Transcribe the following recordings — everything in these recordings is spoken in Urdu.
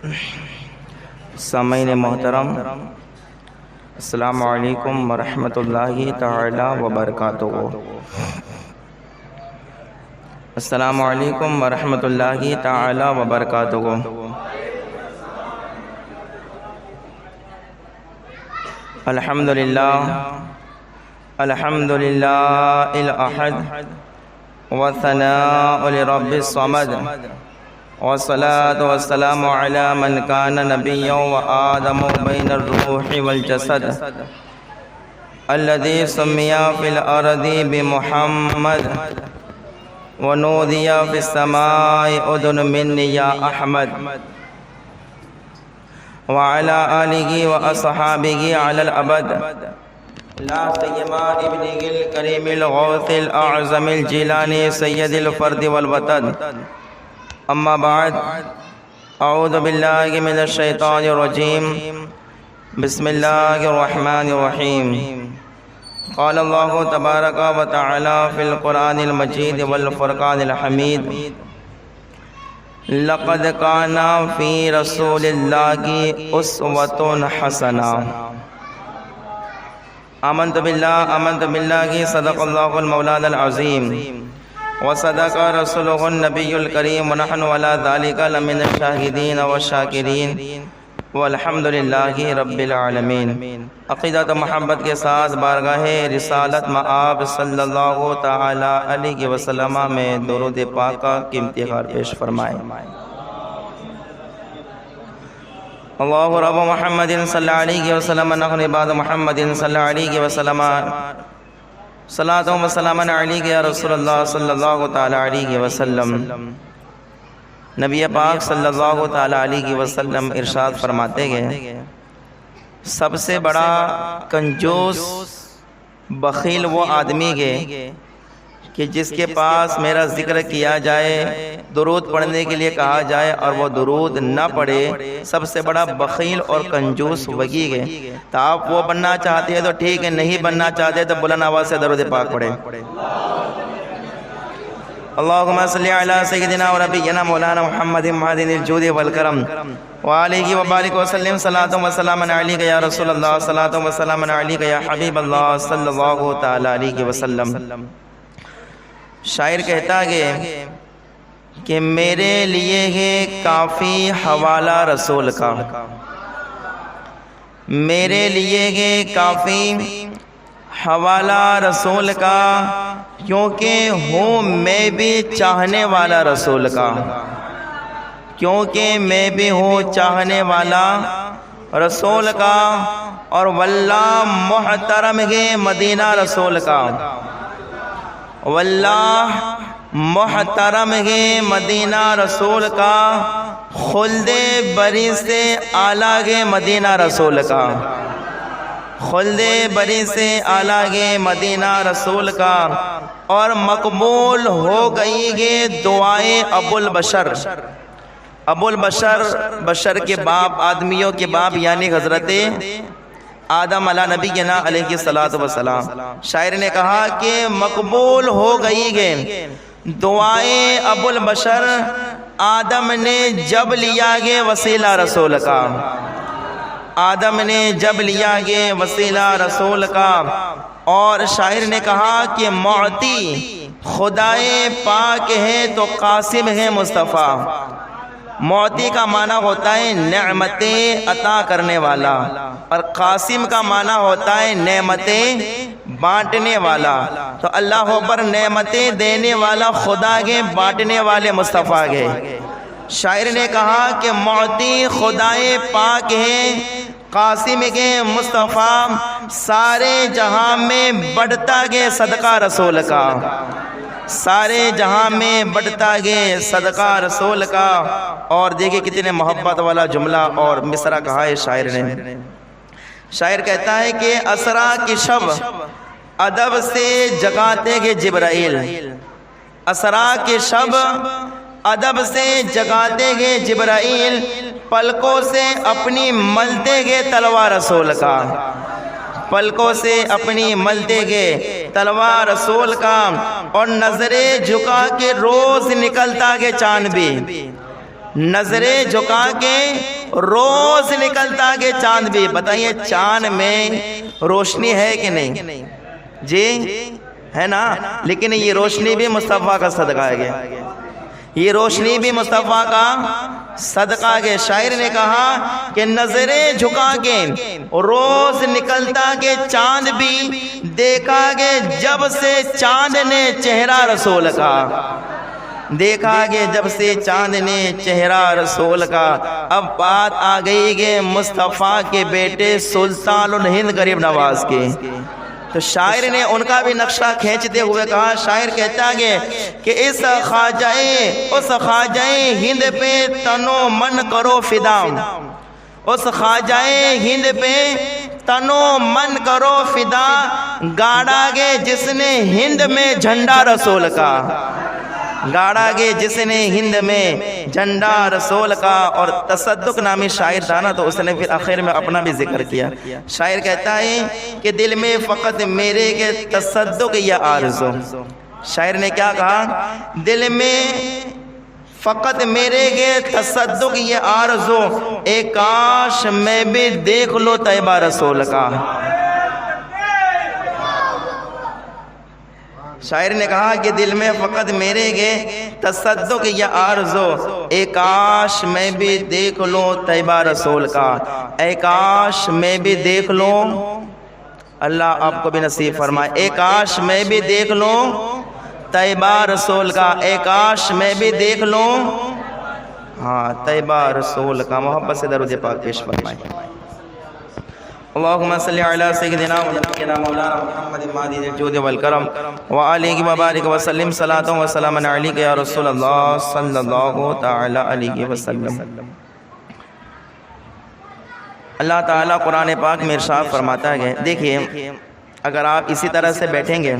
سامعین محترم، السلام علیکم ورحمۃ اللہ تعالی وبرکاتہ۔ السلام علیکم ورحمۃ اللہ تعالی وبرکاتہ۔ الحمد للہ الاحد والثناء لرب الصمد والصلاة والسلام على من كان نبيا وآدم بين الروح والجسد الذي سمي في الأرض بمحمد ونودي في السماء أذن مني يا أحمد وعلى آله وأصحابه على الأبد لا سيما ابنه الكريم الغوث الأعظم الجيلاني سيد الفرد والوطن، اما بعد، اعوذ باللہ من الشیطان الرجیم، بسم اللہ الرحمن الرحیم۔ قال اللہ تبارک و تعالی فی القرآن المجید والفرقان الحمید، لقد کان فی رسول اللہ اسوۃ حسنہ۔ آمنت باللہ صدق اللہ المولانا العظیم وصدق رسولہ النبی الکریم ونحن علی ذلک لمن الشاہدین والشاکرین والحمد للہ رب العالمین۔ عقیدت و محبت کے ساتھ بارگاہ رسالت مآب صلی اللہ تعالی علیہ وسلم میں درود پاک کا قیمتی ہار پیش فرمائیں۔ اللہ رب محمد صلی اللہ علیہ وسلم، نحن عباد محمد صلی اللہ علیہ وسلم، صلاۃ و سلام علیک یا رسول اللہ صلی اللہ تعالی علیہ وسلم۔ نبی پاک صلی اللہ تعالی علیہ وسلم ارشاد فرماتے گئے، سب سے بڑا کنجوس بخیل وہ آدمی ہے کہ جس کے پاس میرا ذکر کیا جائے، درود پڑھنے کے لیے کہا جائے اور وہ درود نہ پڑھے، سب سے بڑا بخیل اور کنجوس وہی ہے۔ تو آپ وہ بننا چاہتے ہیں تو ٹھیک ہے، نہیں بننا چاہتے تو بلند آواز سے درود پاک پڑھیں۔ اللہم صلی علی سیدنا و نبینا مولانا محمد معدن الجود والکرم وآلہ وبارک وسلم، صلاۃ و سلام علیک یا رسول اللہ، صلاۃ و سلام علیک یا حبیب اللہ صلی اللہ تعالی علیہ وسلم۔ شاعر کہتا ہے کہ میرے لیے ہے کافی حوالہ رسول کا، میرے لیے ہے کافی حوالہ رسول کا، کیونکہ ہوں میں بھی چاہنے والا رسول کا، کیونکہ میں بھی ہوں چاہنے والا رسول کا، اور واللہ محترم ہے مدینہ رسول کا، واللہ محترم ہے مدینہ رسول کا، خلد بری سے اعلیٰ ہے مدینہ رسول کا، خلد بری سے اعلیٰ ہے مدینہ رسول کا، اور مقبول ہو گئی ہے دعائیں ابو البشر۔ ابو البشر بشر کے باپ، آدمیوں کے باپ، یعنی حضرت آدم علیہ نبینا علیہ الصلوۃ والسلام۔ شاعر نے کہا کہ مقبول ہو گئی ہے دعائیں ابو البشر، آدم نے جب لیا گے وسیلہ رسول کا، آدم نے جب لیا گے وسیلہ رسول کا۔ اور شاعر نے کہا کہ معطی خدائے پاک ہے تو قاسم ہے مصطفیٰ۔ معطی کا معنی ہوتا ہے نعمتیں عطا کرنے والا، اور قاسم کا معنی ہوتا ہے نعمتیں بانٹنے والا۔ تو اللہ پر نعمتیں دینے والا خدا کے، بانٹنے والے مصطفیٰ کے۔ شاعر نے کہا کہ معطی خدائے پاک ہے، قاسم کے مصطفیٰ، سارے جہاں میں بڑھتا گے صدقہ رسول کا، سارے جہاں میں بڑھتا گے صدقہ رسول کا۔ اور دیکھیں کتنے محبت والا جملہ اور مصرع کہا ہے شاعر نے۔ شاعر کہتا ہے کہ اسرا کی شب ادب سے جگاتے گے جبرائیل، اسرا کی شب ادب سے جگاتے گے جبرائیل، پلکوں سے اپنی ملتے گے تلوار رسول کا، پلکوں سے اپنی ملتے گے تلوار رسول کا، اور نظریں جھکا کے روز نکلتا گے چاند بھی، نظریں جھکا کے روز نکلتا کہ چاند بھی. بتائیے چاند میں روشنی ہے کہ نہیں؟ جی ہے نا. لیکن یہ روشنی بھی مصطفیٰ کا صدقہ ہے. یہ روشنی بھی مصطفیٰ کا صدقہ ہے. شاعر نے کہا کہ نظریں جھکا کے روز نکلتا کہ چاند بھی دیکھا کہ جب سے چاند نے چہرہ رسول کا. دیکھا کہ جب سے چاند نے چہرہ رسول کا. اب بات آ گئی کہ مصطفیٰ کے بیٹے سلطان الہند غریب نواز کے. تو شاعر نے ان کا بھی نقشہ کھینچتے ہوئے کہا. شاعر کہتا ہے کہ اس خواجہ ہند پہ تنو من کرو فدا. اس خواجہ ہند پہ تنو من کرو فدا. گاڑا گے جس نے ہند میں جھنڈا رسول کا. گاڑا گے جس نے ہند میں جھنڈا رسول کا. اور تصدق نامی شاعر تھا نا, تو اس نے پھر آخر میں اپنا بھی ذکر کیا. شاعر کہتا ہے کہ دل میں فقط میرے کے تصدق یا آرزو. شاعر نے کیا کہا؟ دل میں فقط میرے کے تصدق یہ آرزو. اے کاش میں بھی دیکھ لو طیبہ رسول کا. شاعر نے کہا کہ دل میں فقط میرے گے تصدق یا آرزو. اے کاش میں بھی دیکھ لو طیبہ رسول کا. اے کاش میں بھی دیکھ لو. اللہ آپ کو بھی نصیب فرمائے. اے کاش میں بھی دیکھ لو طیبہ رسول کا. اے کاش میں بھی دیکھ لو ہاں طیبہ رسول کا. محبت سے درود پاک پیش فرمائے. اللہم صلی علی سیدنا و نبینا مولانا محمد مادی الجود والکرم وآلہ وبارک وسلم صلاۃ و سلام علیک یا رسول اللہ صلی اللہ تعالی علیہ وسلم. اللہ تعالیٰ قرآن پاک میں ارشاد فرماتا ہے. دیکھیے اگر آپ اسی طرح سے بیٹھیں گے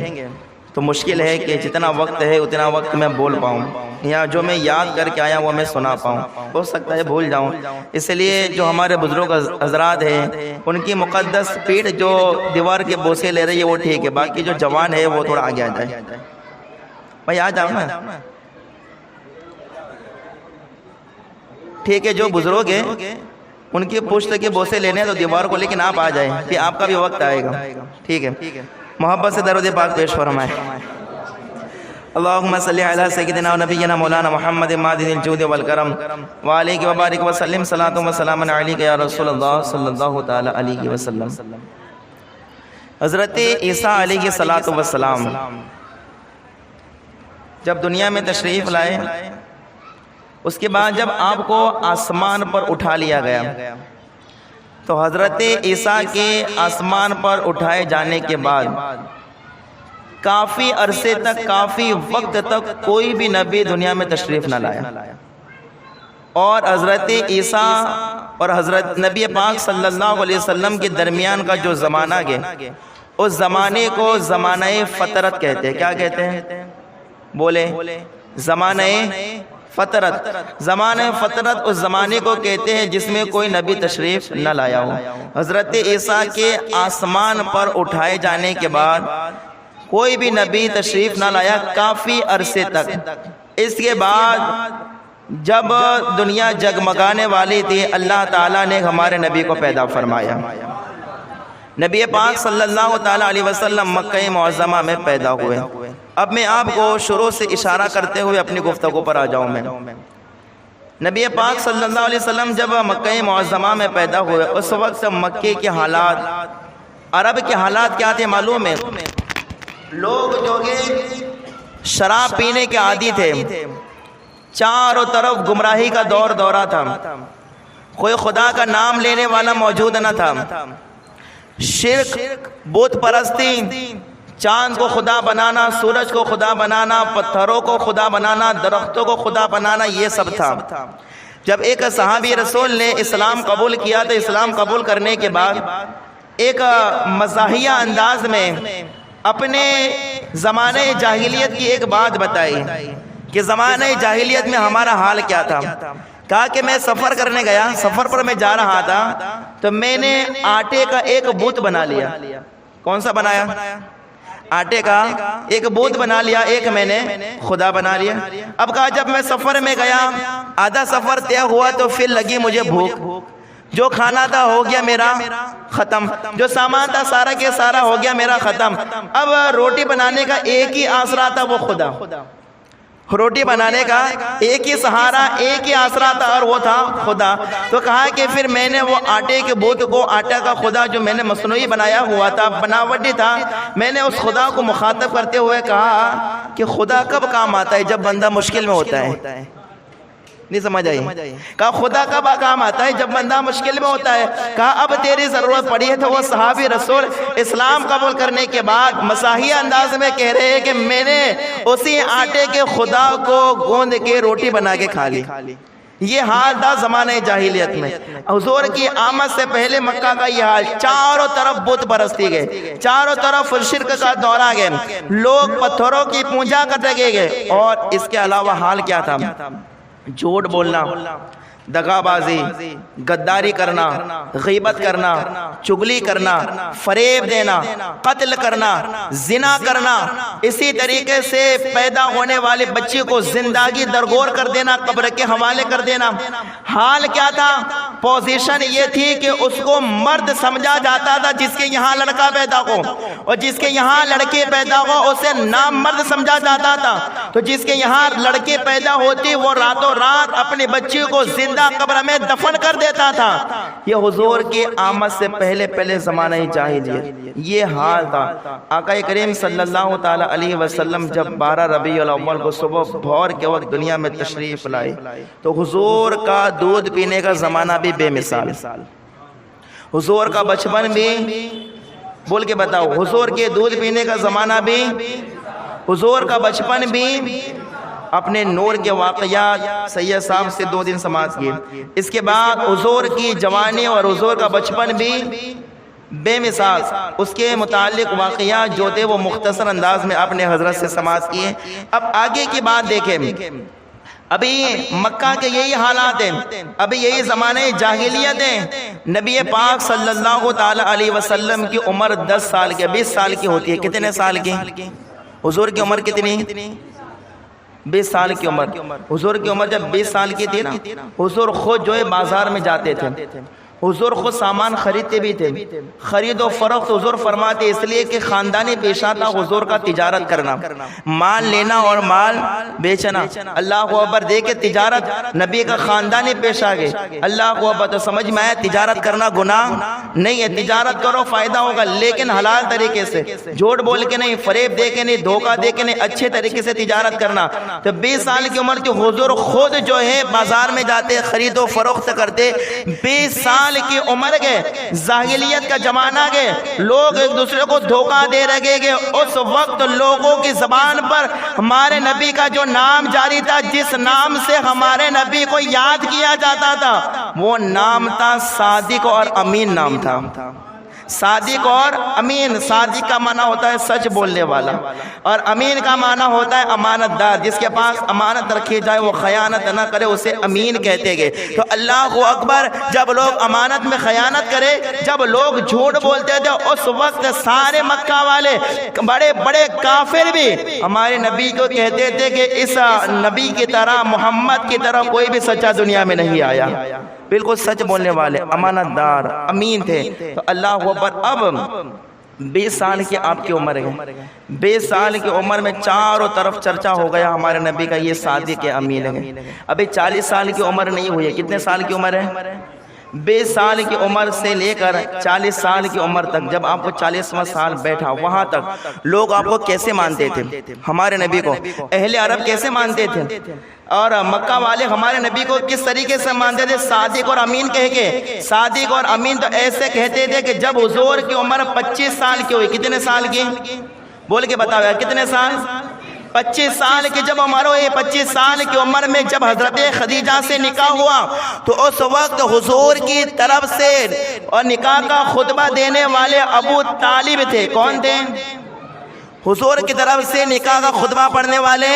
تو مشکل ہے کہ جتنا وقت ہے اتنا وقت میں بول پاؤں, یا جو میں یاد کر کے آیا وہ میں سنا پاؤں. ہو سکتا ہے بھول جاؤں. اس لیے جو ہمارے بزرگ حضرات ہیں ان کی مقدس پیٹھ جو دیوار کے بوسے لے رہی ہے وہ ٹھیک ہے. باقی جو جوان ہے وہ تھوڑا آگے آ جائے. بھائی آ جاؤ نا. ٹھیک ہے, جو بزرگ ہیں ان کی پشت کے بوسے لینے ہیں تو دیوار کو, لیکن آپ آ جائیں کہ آپ کا بھی وقت آئے گا. ٹھیک ہے, محبت سے درود پاک پیش فرمائے. اللہم صلی علی سیدنا و نبینا مولانا محمد مادن الجود والکرم وآلہ وبارک وسلم صلاۃ و سلام علیک یا رسول اللہ صلی اللہ تعالی علیہ وسلم. حضرت عیسیٰ علیہ الصلوۃ والسلام جب دنیا میں تشریف لائے, اس کے بعد جب آپ کو آسمان پر اٹھا لیا گیا, تو حضرت عیسیٰ کے آسمان پر اٹھائے جانے کے بعد کافی عرصے تک, کافی وقت تک کوئی بھی نبی دنیا میں تشریف نہ لایا. اور حضرت عیسیٰ اور حضرت نبی پاک صلی اللہ علیہ وسلم کے درمیان کا جو زمانہ ہے, اس زمانے کو زمانہ فطرت کہتے ہیں. کیا کہتے ہیں؟ بولے. زمانہ فطرت. زمانہ فطرت اس زمانے کو کہتے ہیں جس میں کوئی نبی تشریف نہ لایا ہو. حضرت عیسیٰ کے آسمان پر اٹھائے جانے کے بعد کوئی بھی نبی تشریف نہ لایا کافی عرصے تک. اس کے بعد جب دنیا جگمگانے والی تھی, اللہ تعالیٰ نے ہمارے نبی کو پیدا فرمایا. نبی پاک صلی اللہ تعالیٰ علیہ وسلم مکہ معظمہ میں پیدا ہوئے. اب میں آپ کو شروع سے اشارہ کرتے ہوئے اپنی گفتگو پر آ جاؤں. میں نبی پاک صلی اللہ علیہ وسلم جب مکہ معظمہ میں پیدا ہوئے, اس وقت مکے کے حالات, عرب کے حالات کیا تھے معلوم ہے؟ لوگ جو کہ شراب پینے کے عادی تھے, چاروں طرف گمراہی کا دور دورہ تھا, کوئی خدا کا نام لینے والا موجود نہ تھا. شرک, بت پرستی, چاند کو خدا بنانا, سورج کو خدا بنانا, پتھروں کو خدا بنانا, درختوں کو خدا بنانا, یہ سب تھا. جب ایک صحابی رسول نے اسلام قبول کیا تو اسلام قبول کرنے کے بعد ایک مزاحیہ انداز میں اپنے زمانے جاہلیت کی ایک بات بتائی کہ زمانے جاہلیت میں ہمارا حال کیا تھا. کہا کہ میں سفر کرنے گیا, سفر پر میں جا رہا تھا تو میں نے آٹے کا ایک بت بنا لیا. کون سا بنایا؟ آٹے کا ایک بت بنا لیا، ایک میں نے خدا بنا لیا۔ اب کہا جب میں سفر میں گیا، آدھا سفر طے ہوا تو پھر لگی مجھے بھوک، جو کھانا تھا ہو گیا میرا ختم، جو سامان تھا سارا کے سارا ہو گیا میرا ختم۔ اب روٹی بنانے کا ایک ہی آسرا تھا، وہ خدا، روٹی بنانے کا ایک ہی سہارا، ایک ہی آسرا تھا، اور وہ تھا خدا۔ تو کہا کہ پھر میں نے وہ آٹے کے بت کو، آٹا کا خدا جو میں نے مصنوعی بنایا ہوا تھا، بناوٹی تھا، میں نے اس خدا کو مخاطب کرتے ہوئے کہا کہ خدا کب کام آتا ہے؟ جب بندہ مشکل میں ہوتا ہے۔ نہیں سمجھ آئی؟ کہا خدا کب کام آتا ہے؟ جب بندہ مشکل میں ہوتا ہے۔ کہا اب تیری ضرورت پڑی ہے۔ تو وہ صحابی رسول اسلام قبول کرنے کے بعد مزاحیہ انداز میں کہہ رہے ہیں کہ میں نے اسی آٹے کے خدا کو گوندھ کے روٹی بنا کے کھا لی۔ یہ حال تھا زمانہ جاہلیت میں۔ حضور کی آمد سے پہلے مکہ کا یہ حال، چاروں طرف بت پرستی گئے، چاروں طرف شرک کا دورہ گئے، لوگ پتھروں کی پوجا کرتے گئے۔ اور اس کے علاوہ حال کیا تھا؟ جھوٹ بولنا، دغا بازی، غداری کرنا، غیبت کرنا، چغلی کرنا، فریب دینا، قتل کرنا، زنا کرنا، اسی طریقے سے پیدا ہونے والے بچے کو زندگی درگور کر دینا، قبر کے حوالے کر دینا۔ حال کیا تھا؟ پوزیشن یہ تھی کہ اس کو مرد سمجھا جاتا تھا جس کے یہاں لڑکا پیدا ہو، اور جس کے یہاں لڑکے پیدا ہو اسے نام مرد سمجھا جاتا تھا۔ تو جس کے یہاں لڑکے پیدا ہوتی وہ راتوں رات اپنے بچے کو زندہ قبر میں دفن کر دیتا تھا۔ یہ حضور کی آمد سے پہلے زمانہ جاہلیت یہ حال تھا۔ آقا کریم صلی اللہ تعالی علیہ وسلم جب 12 ربیع الاول کو صبح بھور کے وقت دنیا میں تشریف لائے تو حضور کا دودھ پینے کا زمانہ بھی بے مثال، حضور کا بچپن بھی، بول کے بتاؤ، حضور کے دودھ پینے کا زمانہ بھی، حضور کا بچپن بھی، اپنے نور کے واقعات سید صاحب سے 2 دن سماعت کیے۔ اس کے بعد حضور کی جوانی اور حضور کا بچپن بھی بے مثال، اس کے متعلق واقعات جو تھے وہ مختصر انداز میں اپنے حضرت سے سماعت کیے۔ اب آگے کی بات دیکھیں، ابھی مکہ کے یہی حالات ہیں، ابھی یہی زمانے جاہلیت ہیں۔ نبی پاک صلی اللہ تعالی علیہ وسلم کی عمر 10 سال کی، 20 سال کی ہوتی ہے۔ کتنے سال کی؟ حضور کی عمر کتنی؟ 20 سال کی عمر۔ حضور کی عمر جب 20 سال کی تھی نا، حضور خود جو ہے بازار میں جاتے تھے، حضور خود سامان خریدتے بھی تھے، خرید و فروخت حضور فرماتے، اس لیے کہ خاندانی پیشہ تھا حضور کا تجارت کرنا، مال لینا اور مال بیچنا۔ اللہ اکبر، دیکھے تجارت نبی کا خاندانی پیشہ گئے۔ اللہ اکبر، تو سمجھ میں آیا تجارت کرنا گناہ نہیں ہے، تجارت کرو فائدہ ہوگا، لیکن حلال طریقے سے، جھوٹ بول کے نہیں، فریب دے کے نہیں، دھوکہ دے کے نہیں، اچھے طریقے سے تجارت کرنا۔ تو 20 سال کی عمر تھی، حضور خود جو ہے بازار میں جاتے، خرید و فروخت کرتے۔ 20 سال کی عمر گئے، جاہلیت کا زمانہ گئے، لوگ ایک دوسرے کو دھوکہ دے رہے گئے۔ اس وقت لوگوں کی زبان پر ہمارے نبی کا جو نام جاری تھا، جس نام سے ہمارے نبی کو یاد کیا جاتا تھا، وہ نام تھا صادق اور امین نام تھا۔ صادق اور امین، صادق کا معنی ہوتا ہے سچ بولنے والا، اور امین کا معنی ہوتا ہے امانت دار، جس کے پاس امانت رکھی جائے وہ خیانت نہ کرے، اسے امین کہتے گئے۔ تو اللہ اکبر، جب لوگ امانت میں خیانت کرے، جب لوگ جھوٹ بولتے تھے، اس وقت سارے مکہ والے بڑے بڑے کافر بھی ہمارے نبی کو کہتے تھے کہ اس نبی کی طرح، محمد کی طرح کوئی بھی سچا دنیا میں نہیں آیا۔ بالکل سچ بولنے والے، امانت دار، امین تھے۔ تو اللہ اکبر، اب 20 سال کی آپ کی عمر ہے، 20 سال کی عمر میں چاروں طرف چرچا ہو گیا ہمارے نبی کا یہ صادق امین ہے۔ ابھی 40 سال کی عمر نہیں ہوئی ہے، کتنے سال کی عمر ہے؟ 20 سال کی عمر سے لے کر 40 سال کی عمر تک، جب آپ کو 40واں سال بیٹھا، وہاں تک لوگ آپ کو کیسے مانتے تھے؟ ہمارے نبی کو اہل عرب کیسے مانتے تھے؟ اور مکہ والے ہمارے نبی کو کس طریقے سے مانتے تھے؟ صادق اور امین کہہ کے۔ صادق اور امین تو ایسے کہتے تھے کہ جب حضور کی عمر 25 سال کی ہوئی، کتنے سال کی؟ بول کے بتاؤ یار، کتنے سال؟ 25 سال کی جب عمر ہوئی، 25 سال کی عمر میں جب حضرت خدیجہ سے نکاح ہوا تو اس وقت حضور کی طرف سے اور نکاح کا خطبہ دینے والے ابو طالب تھے۔ کون تھے؟ حضور کی طرف سے نکاح کا خطبہ پڑھنے والے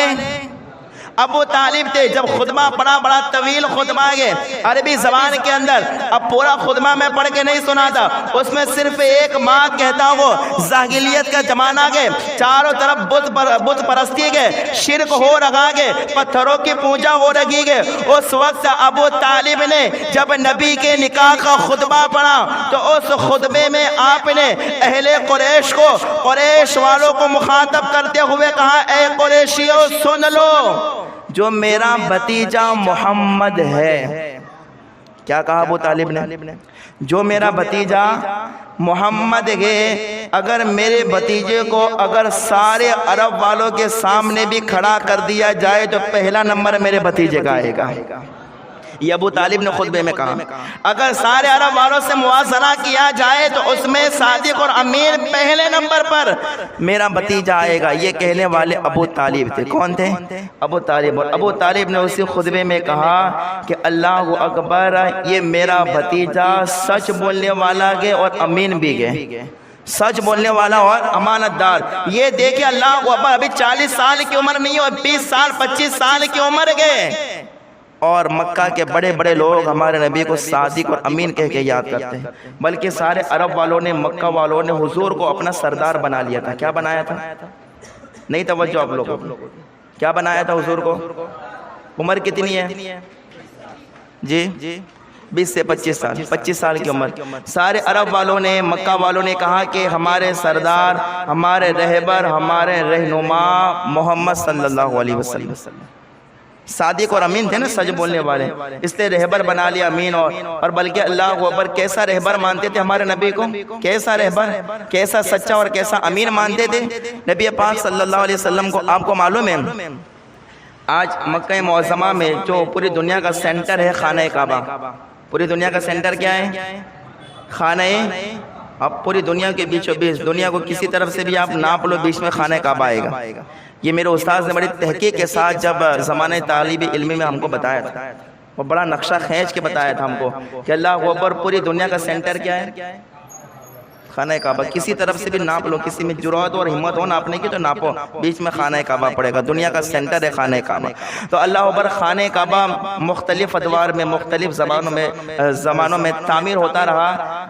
ابو طالب تھے. جب خطبہ پڑھا, بڑا طویل خطبہ ہے عربی زبان کے اندر. اب پورا خطبہ میں پڑھ کے نہیں سنا تھا, اس میں صرف ایک بات کہتا ہوں, جاہلیت کا زمانہ ہے, چاروں طرف بت پرستی ہے, شرک ہو رہا ہے, پتھروں کی پوجا ہو رہی ہے. اس وقت ابو طالب نے جب نبی کے نکاح کا خطبہ پڑھا تو اس خطبے میں آپ نے اہل قریش کو, قریش والوں کو مخاطب کرتے ہوئے کہا, اے قریشیوں سن لو, جو میرا بھتیجا محمد ہے. کیا کہا ابو طالب نے؟ جو میرا بھتیجا محمد ہے, اگر میرے بھتیجے کو اگر سارے عرب والوں کے سامنے بھی کھڑا کر دیا جائے تو پہلا نمبر میرے بھتیجے کا آئے گا. یہ ابو طالب نے خطبے میں کہا. اگر سارے عرب والوں سے موازنہ کیا جائے تو اس میں صادق اور امین پہلے نمبر پر میرا بھتیجا آئے گا. یہ کہنے والے ابو طالب تھے. کون تھے؟ ابو طالب. اور ابو طالب نے اسی خطبے میں کہا کہ اللہ اکبر, یہ میرا بھتیجا سچ بولنے والا ہے اور امین بھی ہے, سچ بولنے والا اور امانت دار. یہ دیکھیں اللہ اکبر, ابھی 40 سال کی عمر نہیں ہو, 20 سال 25 سال کی عمر گئے, اور مکہ کے بڑے بڑے لوگ ہمارے نبی کو صادق اور امین کہہ کے یاد کرتے ہیں. بلکہ سارے عرب والوں نے, مکہ والوں نے حضور کو اپنا سردار بنا لیا تھا. کیا بنایا تھا؟ نہیں توجہ آپ لوگوں کو, کیا بنایا تھا حضور کو؟ عمر کتنی ہے جی؟ 20 سے 25 سال, 25 سال کی عمر. سارے عرب والوں نے, مکہ والوں نے کہا کہ ہمارے سردار, ہمارے رہبر, ہمارے رہنما محمد صلی اللہ علیہ وسلم صادق اور امین تھے نا, سچ بولنے والے, اس لیے رہبر بنا لیا امین. اور بلکہ اللہ اکبر, کیسا رہبر مانتے تھے ہمارے نبی کو, کیسا رہبر, کیسا سچا اور کیسا امین مانتے تھے نبی پاک صلی اللہ علیہ وسلم کو. آپ کو معلوم ہے آج مکہ معظمہ میں جو پوری دنیا کا سینٹر ہے خانہ کعبہ, پوری دنیا کا سینٹر کیا ہے؟ خانہ. اب پوری دنیا کے بیچوں بیچ, دنیا کو کسی طرف سے بھی آپ ناپ لو, بیچ میں خانہ کعبہ آئے گا. یہ میرے استاذ نے بڑی تحقیق کے ساتھ جب زمانہ طالب علم میں ہم کو بتایا تھا, وہ بڑا نقشہ کھینچ کے بتایا تھا ہم کو کہ اللہ اکبر, پوری دنیا کا سینٹر کیا ہے؟ خانہ کعبہ. کسی طرف سے بھی ناپ لو, کسی میں جرات اور ہمت ہو ناپنے کی تو ناپو, بیچ میں خانہ کعبہ پڑے گا. دنیا کا سینٹر ہے خانہ کعبہ. تو اللہ اکبر, خانہ کعبہ مختلف ادوار میں, مختلف زمانوں میں تعمیر ہوتا رہا.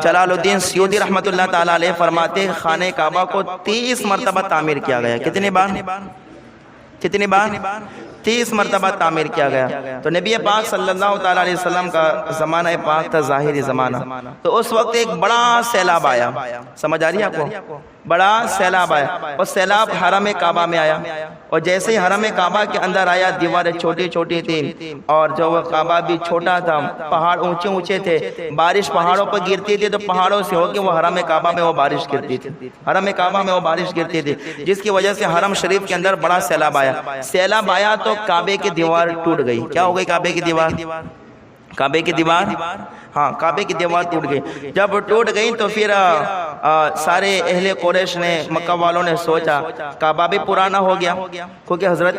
جلال الدین سیوطی رحمۃ اللہ تعالیٰ علیہ فرماتے خانہ کعبہ کو 30 مرتبہ تعمیر کیا گیا. کتنی بار؟ 30 مرتبہ تعمیر کیا گیا. تو نبی پاک صلی اللہ تعالیٰ علیہ وسلم کا زمانہ پاک تھا, ظاہری زمانہ. تو اس وقت ایک بڑا سیلاب آیا. سمجھ آ رہی ہے آپ کو؟ بڑا سیلاب آیا, اور سیلاب حرم کعبہ میں آیا. اور جیسے ہی حرم کعبہ کے اندر آیا, دیواریں چھوٹی چھوٹی تھی, اور جو وہ کعبہ بھی چھوٹا تھا, پہاڑ اونچے اونچے تھے, بارش پہاڑوں پر گرتی تھی, تو پہاڑوں سے ہو کے وہ حرم کعبہ میں وہ بارش گرتی تھی, حرم کعبہ میں وہ بارش گرتی تھی, جس کی وجہ سے حرم شریف کے اندر بڑا سیلاب آیا. سیلاب آیا تو کعبے کی دیوار ٹوٹ گئی. کیا ہو گئی کعبے کی دیوار؟ کعبے کی دیوار, ہاں کعبے کی دیوار ٹوٹ گئی. جب ٹوٹ گئی تو پھر سارے اہل قریش نے, مکہ والوں نے سوچا کعبہ بھی پرانا ہو گیا, کیونکہ حضرت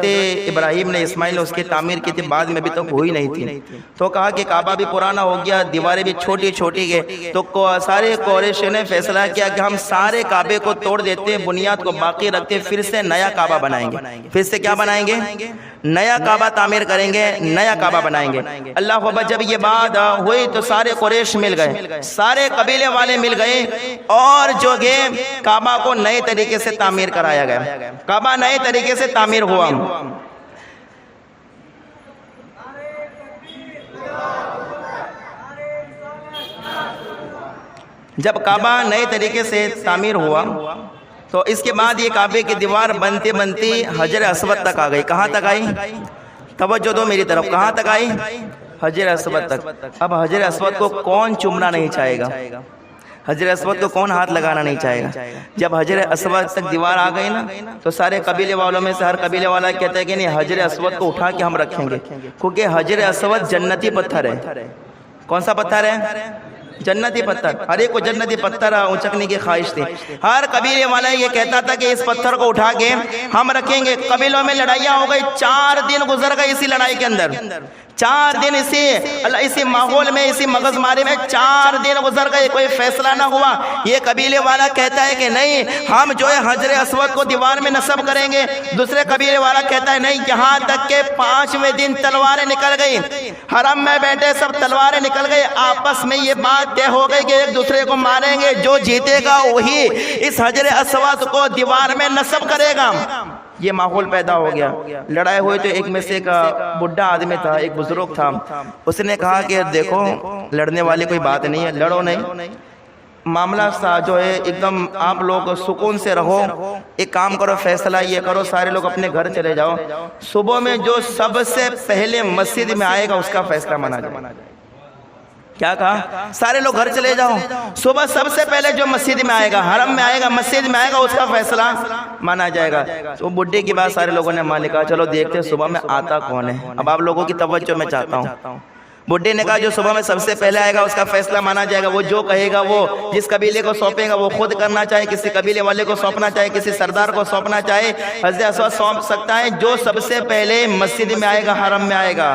ابراہیم نے, اسماعیل نے اس کی تعمیر کی تھی, بعد میں ابھی تک ہوئی نہیں تھی. تو کہا کہ کعبہ بھی پرانا ہو گیا, دیواریں بھی چھوٹی چھوٹی گئے. تو سارے قریش نے فیصلہ کیا کہ ہم سارے کعبے کو توڑ دیتے ہیں, بنیاد کو باقی رکھتے, پھر سے نیا کعبہ بنائیں گے. پھر سے کیا بنائیں گے؟ نیا کعبہ تعمیر کریں گے, نیا کعبہ بنائیں گے. اللہ اکبر, جب یہ بات ہوئی تو سارے قریش مل گئے, سارے قبیلے والے مل گئے, اور جو گئے کعبہ کو نئے طریقے سے تعمیر کرایا گیا. کعبہ نئے طریقے سے تعمیر ہوا. جب کعبہ نئے طریقے سے تعمیر ہوا تو اس کے بعد یہ کعبے کی دیوار بنتی بنتی حجر اسود تک آ گئی. کہاں تک آئی؟ توجہ دو میری طرف. کہاں تک آئی؟ حجر اسود تک. اب حجر اسود کو کون چومنا نہیں چاہے گا؟ حجر اسود کو کون ہاتھ لگانا نہیں چاہے گا؟ جب حجر اسود تک دیوار آ گئی نا, تو سارے قبیلے والوں میں سے ہر قبیلے والا کہتا ہے کہ نہیں, حجر اسود کو اٹھا کے ہم رکھیں گے, کیونکہ حجر اسود جنتی پتھر ہے. کون سا پتھر ہے؟ جنتی پتھر. ہر ایک کو جنتی پتھر اونچکنے کی خواہش تھی. ہر قبیلے والا یہ کہتا تھا کہ اس پتھر کو اٹھا کے ہم رکھیں گے. قبیلوں میں لڑائیاں ہو گئی, 4 دن گزر گئے اسی لڑائی کے اندر. 4 دن اسی ماحول میں، اسی مغز ماری میں 4 دن گزر گئے، کوئی فیصلہ نہ ہوا۔ یہ قبیلے والا کہتا ہے کہ نہیں، ہم جو ہے حجر اسود کو دیوار میں نصب کریں گے۔ دوسرے قبیلے والا کہتا ہے نہیں، یہاں تک کہ 5ویں دن تلواریں نکل گئی، حرم میں بیٹھے سب تلواریں نکل گئی، آپس میں یہ بات طے ہو گئی کہ ایک دوسرے کو ماریں گے، جو جیتے گا وہی اس حجر اسود کو دیوار میں نصب کرے گا۔ یہ ماحول پیدا ہو گیا، لڑائی ہوئی تو ایک میں سے ایک بڈھا آدمی تھا، ایک بزرگ تھا، اس نے کہا کہ دیکھو لڑنے والی کوئی بات نہیں ہے، لڑو نہیں، معاملہ سا جو ہے ایک دم آپ لوگ سکون سے رہو، ایک کام کرو، فیصلہ یہ کرو، سارے لوگ اپنے گھر چلے جاؤ، صبح میں جو سب سے پہلے مسجد میں آئے گا اس کا فیصلہ مانا جائے گا۔ کیا کہا؟ سارے لوگ گھر چلے جاؤ، صبح سب سے پہلے جو مسجد میں آئے گا، حرم میں آئے گا، مسجد میں آئے گا، اس کا فیصلہ مانا جائے گا۔ تو بڈھے کی بات سارے لوگوں نے مان کہا چلو دیکھتے صبح میں آتا کون ہے۔ اب آپ لوگوں کی توجہ میں چاہتا ہوں، بڈھے نے کہا جو صبح میں سب سے پہلے آئے گا اس کا فیصلہ مانا جائے گا، وہ جو کہے گا، وہ جس قبیلے کو سونپے گا وہ خود کرنا چاہے، کسی قبیلے والے کو سونپنا چاہے، کسی سردار کو سونپنا چاہے، حضرت اسود سونپ سکتا ہے، جو سب سے پہلے مسجد میں آئے گا، حرم میں آئے گا۔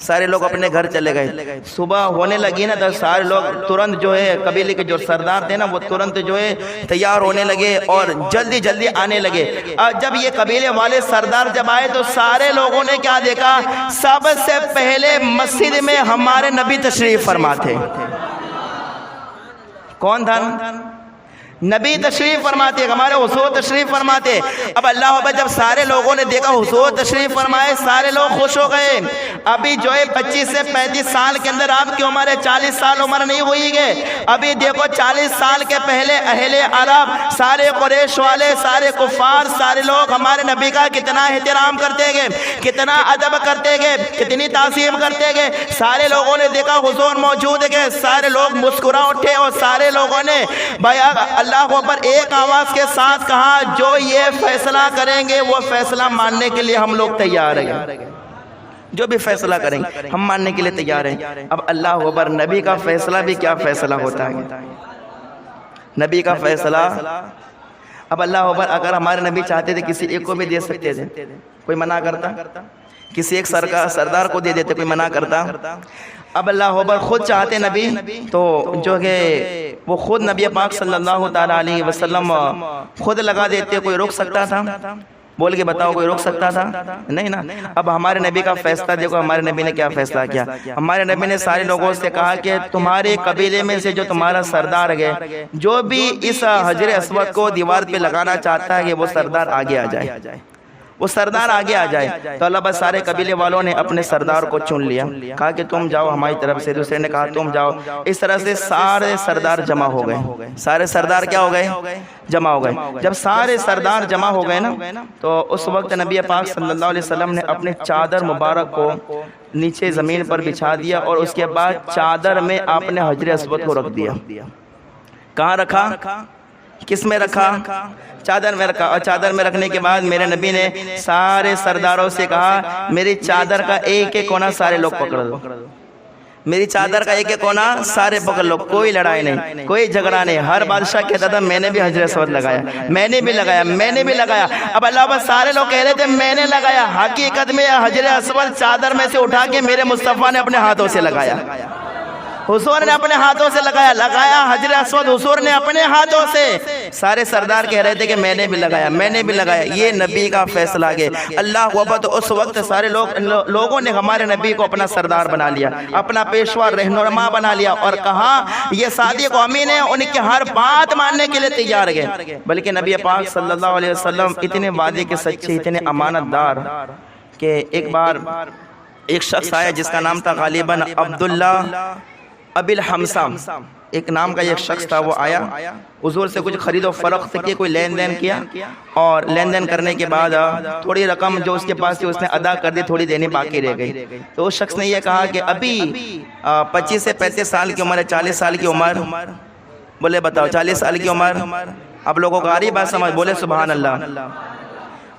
سارے لوگ اپنے گھر چلے گئے، صبح ہونے لگی نا تو سارے لوگ ترنت جو ہے قبیلے کے جو سردار تھے نا وہ ترنت جو ہے تیار ہونے لگے اور جلدی جلدی آنے لگے۔ اور جب یہ قبیلے والے سردار جب آئے تو سارے لوگوں نے کیا دیکھا؟ سب سے پہلے مسجد میں ہمارے نبی تشریف فرما تھے۔ کون تھا؟ نبی تشریف فرماتے، ہمارے حضور تشریف فرماتے۔ اب اللہ اکبر، جب سارے لوگوں نے دیکھا حضور تشریف فرمائے، سارے لوگ خوش ہو گئے۔ ابھی جو ہے 25 سے 35 سال کے اندر آپ کی عمر ہے، 40 سال عمر نہیں ہوئی گے۔ ابھی دیکھو 40 سال کے پہلے اہل عرب، سارے قریش والے، سارے کفار، سارے لوگ ہمارے نبی کا کتنا احترام کرتے گئے، کتنا ادب کرتے گئے، کتنی تعظیم کرتے گئے۔ سارے لوگوں نے دیکھا حضور موجود ہے، سارے لوگ مسکرا اٹھے اور سارے لوگوں نے اللہ پر ایک آواز کے ساتھ کہا جو یہ فیصلہ کریں گے وہ فیصلہ ماننے کے لیے ہم لوگ تیار ہیں، جو بھی فیصلہ کریں گے ہم ماننے کے لیے تیار ہیں۔ اب اللہ اکبر، نبی کا فیصلہ بھی کیا فیصلہ ہوتا ہے، نبی کا فیصلہ۔ اب اللہ اکبر، اگر ہمارے نبی چاہتے تھے کسی ایک کو بھی دے سکتے تھے، کوئی منع کرتا؟ کسی ایک سردار کو دے دیتے، کوئی منع کرتا؟ اب اللہ اکبر، خود چاہتے نبی تو جو ہے وہ خود نبی پاک صلی اللہ تعالیٰ علیہ وسلم خود لگا دیتے۔ کوئی روک سکتا تھا؟ بول کے بتاؤ، کوئی روک سکتا تھا؟ نہیں نا۔ اب ہمارے نبی کا فیصلہ دیکھو، ہمارے نبی نے کیا فیصلہ کیا۔ ہمارے نبی نے سارے لوگوں سے کہا کہ تمہارے قبیلے میں سے جو تمہارا سردار ہے، جو بھی اس حجر اسود کو دیوار پہ لگانا چاہتا ہے کہ وہ سردار آگے آ جائے، وہ سردار آگے آ جائے۔ تو اللہ بس سارے قبیلے والوں نے اپنے سردار کو چن لیا، کہا کہ تم جاؤ ہماری طرف سے، دوسرے نے کہا تم جاؤ۔ اس طرح سے سارے سردار جمع ہو گئے، سارے سردار کیا ہو گئے؟ جمع ہو گئے۔ جب سارے سردار جمع ہو گئے نا تو اس وقت نبی پاک صلی اللہ علیہ وسلم نے اپنے چادر مبارک کو نیچے زمین پر بچھا دیا اور اس کے بعد چادر میں آپ نے حجر اسود کو رکھ دیا۔ کہاں رکھا؟ کس میں رکھا؟ چادر میں رکھا۔ اور چادر میں رکھنے کے بعد میرے نبی نے سارے سرداروں سے کہا میری چادر کا ایک ایک کونا سارے لوگ پکڑ دو، میری چادر کا ایک ایک کونا سارے پکڑ لو، کوئی لڑائی نہیں، کوئی جھگڑا نہیں۔ ہر بادشاہ کہتا تھا میں نے بھی حجر اسود لگایا، میں نے بھی لگایا، میں نے بھی لگایا۔ اب اللہ بس سارے لوگ کہہ رہے تھے میں نے لگایا، حقیقت میں حجر اسود چادر میں سے اٹھا کے میرے مصطفیٰ نے اپنے ہاتھوں سے لگایا، حضور نے اپنے ہاتھوں سے لگایا حجر اسود حضور نے اپنے ہاتھوں سے۔ سارے سردار کہہ رہے تھے کہ میں نے بھی لگایا، میں نے بھی لگایا۔ یہ نبی کا فیصلہ ہے۔ اللہ اکبر، تو اس وقت سارے لوگوں نے ہمارے نبی کو اپنا سردار بنا لیا، اپنا پیشوا رہنما بنا لیا اور کہا یہ صادق و امین ہے، ان کی ہر بات ماننے کے لیے تیار ہے۔ بلکہ نبی پاک صلی اللہ علیہ وسلم اتنے وعدے کے سچے، اتنے امانت دار کہ ایک بار ایک شخص آیا جس کا نام تھا غالباً عبداللہ ابی الحمصہ، ایک نام کا ایک شخص تھا۔ وہ آیا حضور سے کچھ خرید و فروخت کی، کوئی لین دین کیا اور لین دین کرنے کے بعد تھوڑی رقم جو اس کے پاس تھی اس نے ادا کر دی، تھوڑی دینی باقی رہ گئی۔ تو اس شخص نے یہ کہا کہ ابھی 25 سے 35 سال کی عمر ہے، 40 سال کی عمر، بولے بتاؤ 40 سال کی عمر۔ اب لوگوں کو آ رہی بات سمجھ؟ بولے سبحان اللہ۔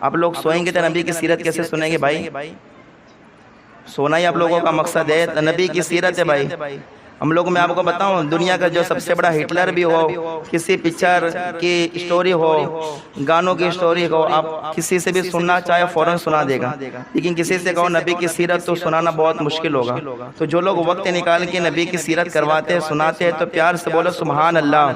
آپ لوگ سوئیں گے تو نبی کی سیرت کیسے سنیں گے بھائی؟ سونا ہی آپ لوگوں کا مقصد ہے، نبی کی سیرت ہے بھائی۔ ہم لوگ میں آپ کو بتاؤں دنیا کا جو سب سے بڑا ہٹلر بھی ہو، کسی پکچر کی اسٹوری ہو، گانوں کی اسٹوری ہو، آپ کسی سے بھی سننا چاہے فوراً سنا دے گا، لیکن کسی سے کہو نبی کی سیرت تو سنانا بہت مشکل ہوگا۔ تو جو لوگ وقت نکال کے نبی کی سیرت کرواتے ہیں، سناتے ہیں، تو پیار سے بولو سبحان اللہ،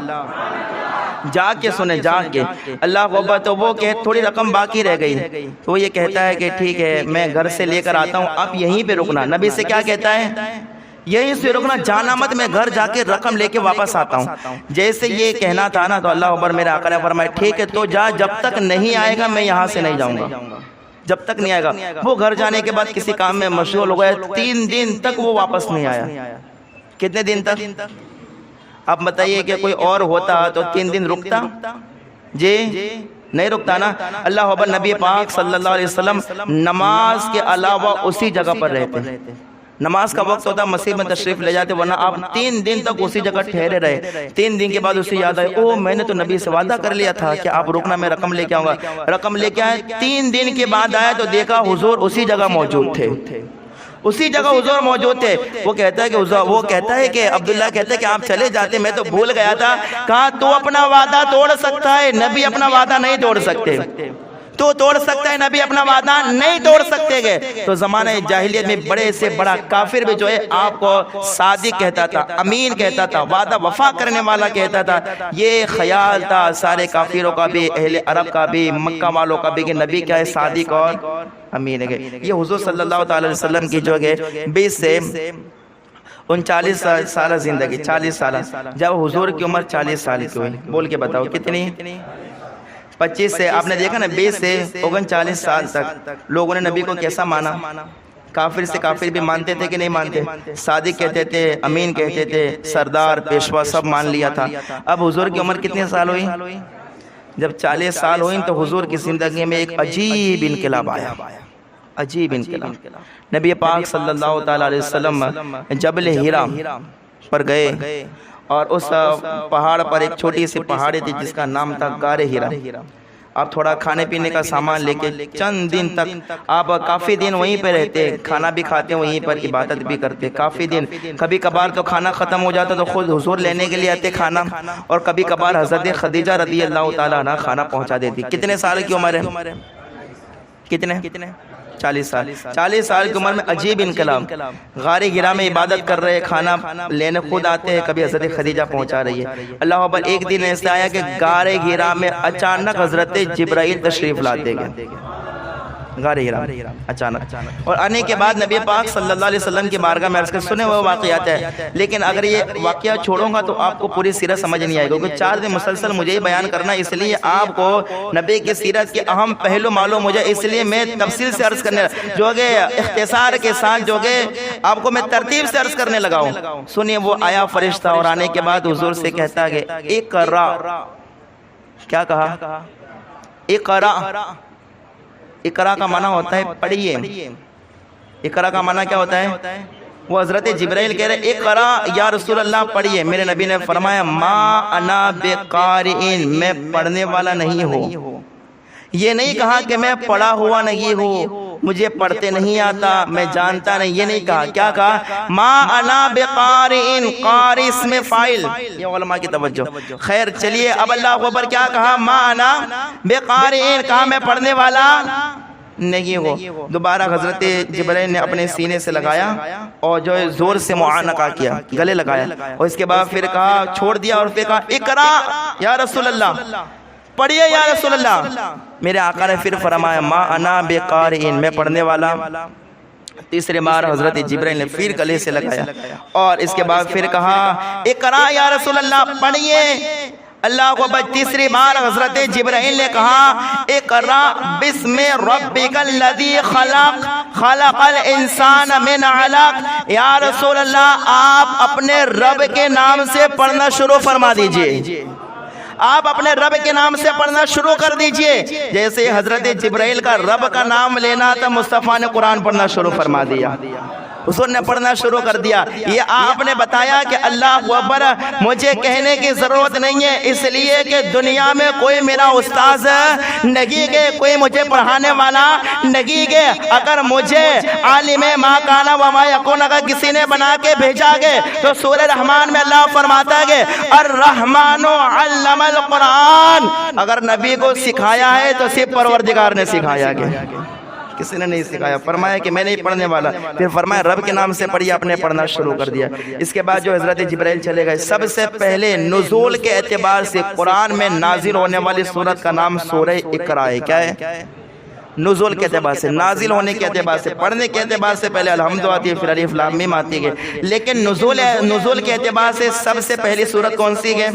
جا کے سنیں، جا کے اللہ اکبر۔ تو وہ کہ تھوڑی رقم باقی رہ گئی، تو وہ یہ کہتا ہے کہ ٹھیک ہے میں گھر سے لے کر آتا ہوں، آپ یہیں پہ رکنا۔ نبی سے کیا کہتا ہے؟ یہیں سے رکنا، جانا مت، میں گھر جا کے رقم لے کے واپس آتا ہوں۔ جیسے یہ کہنا تھا نا، تو اللہ اکبر، میرے آقا نے فرمایا ٹھیک ہے تو جا، جب تک نہیں آئے گا میں یہاں سے نہیں جاؤں گا، جب تک نہیں آئے گا۔ وہ گھر جانے کے بعد کسی کام میں مشغول ہو گئے، 3 دن تک وہ واپس نہیں آیا۔ کتنے دن تک؟ اب بتائیے کہ کوئی اور ہوتا تو 3 دن رکتا؟ جی نہیں رکتا نا۔ اللہ اکبر، نبی پاک صلی اللہ علیہ وسلم نماز کے علاوہ اسی جگہ پر رہتے، نماز کا وقت ہوتا مسجد میں تشریف لے جاتے، ورنہ آپ 3 دن تک اسی جگہ ٹھہرے رہے۔ 3 دن کے بعد اسے یاد آئے، او میں نے تو نبی سے وعدہ کر لیا تھا کہ آپ رکنا، میں رقم لے کے آؤں گا۔ رقم لے کے آئے، 3 دن کے بعد آئے تو دیکھا حضور اسی جگہ موجود تھے، اسی جگہ حضور موجود تھے۔ وہ کہتا ہے کہ عبداللہ کہتا ہے کہ آپ چلے جاتے، میں تو بھول گیا تھا۔ کہا تو اپنا وعدہ توڑ سکتا ہے، نبی اپنا وعدہ نہیں توڑ سکتے۔ تو توڑ سکتا ہے، نبی اپنا وعدہ نہیں توڑ سکتے گئے۔ تو زمانہ جاہلیت میں بڑے سے بڑا کافر بھی جو ہے آپ کو صادق کہتا تھا، امین کہتا تھا، وعدہ وفا کرنے والا کہتا تھا۔ یہ خیال تھا سارے کافروں کا بھی، اہل عرب کا بھی، مکہ والوں کا بھی، کہ نبی کیا ہے؟ صادق اور امین ہے۔ یہ حضور صلی اللہ تعالی علیہ وسلم کی جو ہے 20 سے 39 سالہ زندگی، 40 سالہ، جب حضور کی عمر 40 سال کی ہوئی، بول کے بتاؤ کتنی؟ 25 سے، آپ نے دیکھا نا 20 سے 39 سال تک لوگوں نے نبی کو کیسا مانا؟ کافر سے کافر بھی مانتے تھے کہ نہیں مانتے؟ صادق کہتے تھے، امین کہتے تھے، سردار، پیشوا سب مان لیا تھا۔ اب حضور کی عمر کتنے سال ہوئی؟ جب 40 سال ہوئی تو حضور کی زندگی میں ایک عجیب انقلاب آیا، عجیب انقلاب۔ نبی پاک صلی اللہ تعالی علیہ وسلم جبل ہیرا پر گئے، اور اس پہاڑ پر ایک چھوٹی سی پہاڑی تھی جس کا نام تھا غار ہیرا۔ آپ تھوڑا کھانے پینے کا سامان لے کے چند دن تک آپ کافی دن وہیں پہ رہتے، کھانا بھی کھاتے وہیں پر، عبادت بھی کرتے کافی دن۔ کبھی کبھار تو کھانا ختم ہو جاتا تو خود حضور لینے کے لیے آتے کھانا، اور کبھی کبھار حضرت خدیجہ رضی اللہ تعالیٰ عنہ کھانا پہنچا دیتی۔ کتنے سال کی عمر ہے؟ کتنے؟ 40 سال۔ 40 سال کی عمر میں عجیب انقلاب۔ غار ہیرا میں عبادت کر رہے، کھانا لینے خود آتے ہیں، کبھی حضرت خدیجہ پہنچا رہی ہے۔ اللہ اکبر، ایک دن ایسا آیا کہ غار ہیرا میں اچانک حضرت جبرائیل تشریف لاتے گئے، غار ہیرا اچانک۔ اور آنے کے بعد نبی پاک صلی اللہ علیہ وسلم کی بارگاہ میں عرض کر، سنے وہ واقعات ہے، لیکن اگر یہ واقعہ چھوڑوں گا تو آپ کو پوری سیرت سمجھ نہیں آئے گا، کیونکہ 4 دن مسلسل مجھے ہی بیان کرنا، اس لیے آپ کو نبی کی سیرت کے اہم پہلو معلوم ہو جائے، اس لیے میں تفصیل سے عرض کرنے جو کہ اختصار کے ساتھ جو کہ آپ کو میں ترتیب سے عرض کرنے لگا ہوں۔ سنیے، وہ آیا فرشتہ اور آنے کے بعد حضور سے کہتا ہے کہ اقرا۔ کیا کہا؟ اقرا۔ اقرا کا معنی ہوتا ہے پڑھیے۔ اقرا کا معنی کیا ہوتا ہے؟ وہ حضرت جبرائیل کہہ رہے اقرا یا رسول اللہ پڑھیے۔ میرے نبی نے فرمایا ما انا بقارئین، میں پڑھنے والا نہیں ہوں۔ یہ نہیں کہا کہ میں پڑھا ہوا نہیں ہوں، مجھے پڑھتے نہیں آتا، میں جانتا نہیں، یہ نہیں کہا۔ کیا کہا؟ ما انا بقارئین، قاری اسم فاعل، یہ علماء کی توجہ۔ خیر چلیے، اب اللہ اکبر، کیا کہا؟ ما انا بقارئین، کہا میں پڑھنے والا نہیں ہو۔ دوبارہ حضرت جبرائیل نے اپنے سینے سے لگایا اور جو زور سے معانقہ کیا، گلے لگایا، اور اس کے بعد پھر کہا، چھوڑ دیا اور پھر کہا اقرا یا رسول اللہ، پڑھیے یا رسول اللہ۔ میرے آقا نے پھر فرمایا ما انا بقارئین، میں پڑھنے والا۔ تیسرے بار حضرت جبرائیل نے پھر گلے سے لگایا اور اس کے بعد پھر کہا اقرا یا رسول اللہ، پڑھیے۔ اللہ کو بعد تیسری بار حضرت جبرائیل نے کہا اقرا بسم ربک الذی خلق، خلق الانسان من علق۔ یا رسول اللہ، آپ اپنے رب کے نام سے پڑھنا شروع فرما دیجئے، آپ اپنے رب کے نام سے پڑھنا شروع کر دیجئے۔ جیسے حضرت جبرائیل کا رب کا نام لینا تھا، مصطفیٰ نے قرآن پڑھنا شروع فرما دیا۔ حضور نے پڑھنا شروع کر دیا. یہ آپ نے بتایا کہ اللہ اکبر مجھے کہنے کی ضرورت نہیں ہے، اس لیے کہ دنیا میں کوئی میرا استاذ نہیں کہ کوئی مجھے پڑھانے والا نہیں کہ اگر مجھے عالم ما کانا وما یکون اگر کسی نے بنا کے بھیجا گے تو سورہ رحمان میں اللہ فرماتا ہے کہ الرحمن علم القرآن، اگر نبی کو سکھایا ہے تو صرف پروردگار نے سکھایا گیا، کسی نے نہیں سکھایا. فرمایا کہ میں نہیں پڑھنے والا، پھر فرمایا رب کے نام سے پڑھیے، آپ نے پڑھنا شروع کر دیا. اس کے بعد جو حضرت جبرائیل چلے گئے. سب سے پہلے نزول کے اعتبار سے قرآن میں نازل ہونے والی سورت کا نام سورہ اقرا ہے. کیا ہے؟ نزول کے اعتبار سے، نازل ہونے کے اعتبار سے، پڑھنے کے اعتبار سے پہلے الحمد آتی ہے، پھر الف لام میم آتی ہے. لیکن نزول کے اعتبار سے سب سے پہلی سورت کون سی ہے؟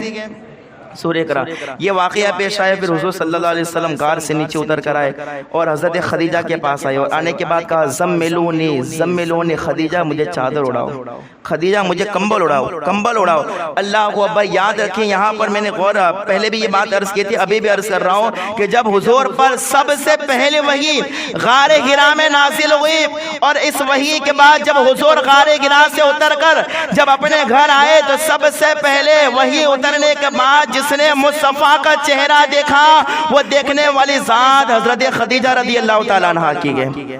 سورہ اقرا. یہ واقعہ پیش آئے، پھر حضور صلی اللہ علیہ وسلم غار سے نیچے اتر کر آئے اور حضرت خدیجہ کے پاس آئے، اور آنے کے بعد کہا زملونی زملونی، خدیجہ مجھے چادر اڑاؤ، خدیجہ مجھے کمبل اڑاؤ، کمبل اڑاؤ. اللہ اکبر. یاد رکھیں یہاں پر میں نے غور پہلے بھی یہ بات عرض کی تھی، ابھی بھی عرض کر رہا ہوں کہ جب حضور پر سب سے پہلے وحی غار حرا میں نازل ہوئی، اور اس وحی کے بعد جب حضور غار حرا سے اتر کر جب اپنے گھر آئے تو سب سے پہلے وحی اترنے کے بعد جس نے مصطفیٰ کا چہرہ دیکھا وہ دیکھنے والی ذات حضرت خدیجہ رضی اللہ تعالیٰ عنہا کی ہے.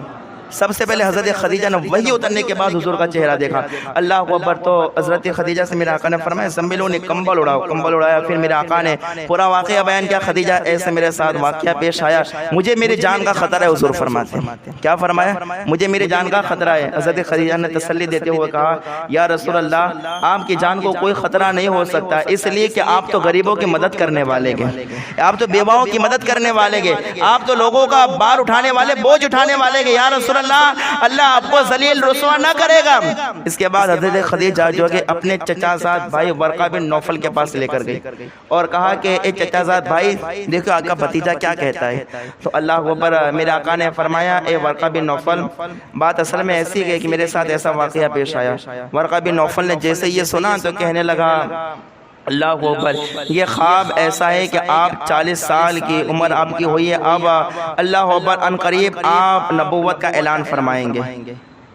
سب سے پہلے حضرت خدیجہ نے وحی اترنے کے بعد حضور کا چہرہ دیکھا. اللہ اکبر. تو حضرت خدیجہ سے میرے آقا نے فرمایا زملونی، کمبل اڑاؤ، کمبل اڑایا. پھر میرے آقا نے پورا واقعہ بیان کیا. خدیجہ ایسے میرے ساتھ واقعہ پیش آیا، مجھے میری جان کا خطرہ ہے. حضور فرماتے ہیں کیا فرمایا؟ مجھے میری جان کا خطرہ ہے. حضرت خدیجہ نے تسلی دیتے ہوئے کہا یا رسول اللہ آپ کی جان کو کوئی خطرہ نہیں ہو سکتا، اس لیے کہ آپ تو غریبوں کی مدد کرنے والے گے، آپ تو بیواؤں کی مدد کرنے والے گے، آپ تو لوگوں کا بار اٹھانے والے، بوجھ اٹھانے والے گے. یا رسول اللہ آپ کو ذلیل رسوا نہ کرے گا. اس کے بعد حضرت خدیجہ جو کہ اپنے چچا زاد بھائی ورقہ بن نوفل کے پاس لے کر گئی اور کہا کہ اے چچا زاد بھائی دیکھو آقا بھتیجا کیا کہتا ہے. تو اللہ اکبر. میرے آقا نے فرمایا اے ورقہ بن نوفل بات اصل میں ایسی ہے کہ میرے ساتھ ایسا واقعہ پیش آیا. ورقہ بن نوفل نے جیسے یہ سنا تو کہنے لگا اللہ اکبر یہ خواب ایسا ہے کہ آپ 40 سال کی عمر آپ کی ہوئی ہے، اب اللہ اکبر ان قریب آپ نبوت کا اعلان فرمائیں گے،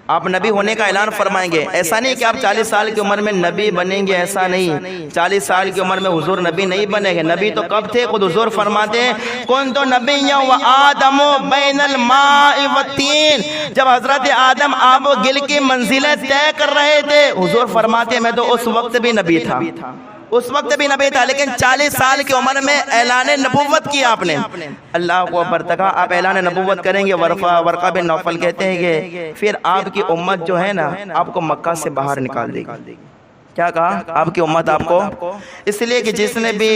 آپ نبی ہونے کا اعلان فرمائیں گے. ایسا نہیں کہ آپ 40 سال کی عمر میں نبی بنیں گے، ایسا نہیں. 40 سال کی عمر میں حضور نبی نہیں بنے گے. نبی تو کب تھے؟ خود حضور فرماتے ہیں کنت نبیا وآدم بین الماء والطین، جب حضرت آدم آب و گل کی منزلیں طے کر رہے تھے حضور فرماتے ہیں میں تو اس وقت بھی نبی تھا، اس وقت بھی نبی تھا، لیکن 40 سال کی عمر میں اعلان نبوت کیا آپ نے. اللہ کو برتقا آپ اعلان نبوت کریں گے. ورقہ بن نوفل کہتے ہیں کہ پھر آپ کی امت جو ہے نا آپ کو مکہ سے باہر نکال دے گی. کیا کہا؟ آپ کی امت آپ کو، اس لیے کہ جس نے بھی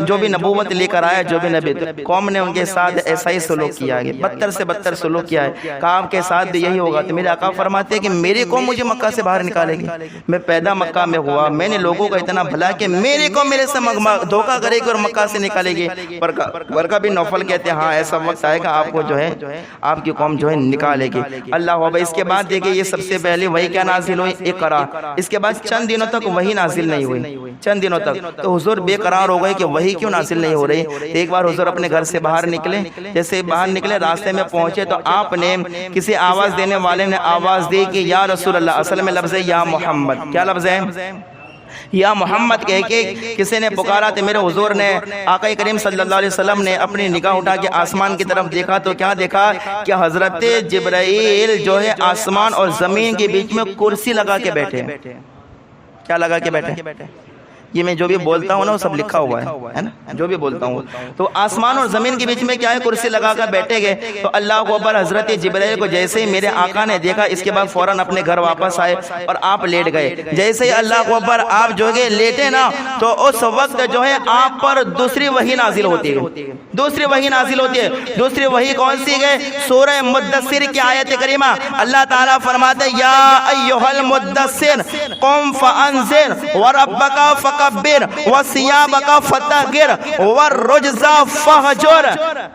جو بھی نبوت لے کر آیا، جو بھی نبی قوم نے ان کے ساتھ ایسا ہی سلوک کیا ہے، بدتر سے بدتر سلوک کیا ہے. کہا آپ کے ساتھ بھی یہی ہوگا. تو میرے آقا فرماتے ہیں کہ میری قوم مجھے مکہ سے باہر نکالے گی. میں پیدا مکہ میں ہوا، میں نے لوگوں کا اتنا بھلا کہ میری قوم میرے سے دھوکہ کرے گی اور مکہ سے نکالے گی. ورقہ بن نوفل کہتے ہیں ہاں ایسا وقت آئے گا آپ کو جو ہے آپ کی قوم جو ہے نکالے گی. اللہ اکبر. اس کے بعد دیکھیں یہ سب سے پہلے وہی کیا نازل ہوئی؟ اقرا. اس کے بعد چند دنوں تک وہی نازل نہیں ہوئی، چند دنوں تک. تو حضور بے قرار ہو گئے کہ وہی کیوں نازل نہیں ہو رہی. ایک بار حضور اپنے گھر سے باہر نکلے، جیسے باہر نکلے راستے میں پہنچے تو آپ نے کسی آواز دینے والے نے آواز دی کہ یا رسول اللہ. اصل میں لفظ ہے یا محمد. کیا لفظ ہے؟ یا محمد کہہ کے کسی نے پکارا. تو میرے حضور نے آقا کریم صلی اللہ علیہ وسلم نے اپنی نگاہ اٹھا کے آسمان کی طرف دیکھا تو کیا دیکھا کہ حضرت جبرائیل جو ہے آسمان اور زمین کے بیچ میں کرسی لگا کے بیٹھے. کیا لگا کے بیٹھے؟ یہ میں جو بھی بولتا ہوں نا وہ سب لکھا ہوا ہے نا، جو بھی بولتا ہوں. تو آسمان اور زمین کے بیچ میں کیا ہے؟ کرسی لگا کر بیٹھے گئے. تو اللہ کو اکبر. حضرت جبرائیل کو جیسے ہی میرے آقا نے دیکھا اس کے بعد فوراً اپنے گھر واپس آئے اور آپ لیٹ گئے. جیسے ہی اللہ کو اکبر آپ جو ہے لیٹے نا تو اس وقت جو ہے آپ پر دوسری وحی نازل ہوتی ہے، دوسری وحی نازل ہوتی ہے. دوسری وحی کون سی ہے؟ سورہ مدثر کی آیت کریمہ. اللہ تعالیٰ فرماتے یا ایھا المدثر قم فانذر وربک فکبر فکبر وثیابک فطہر والرجز فہجر۔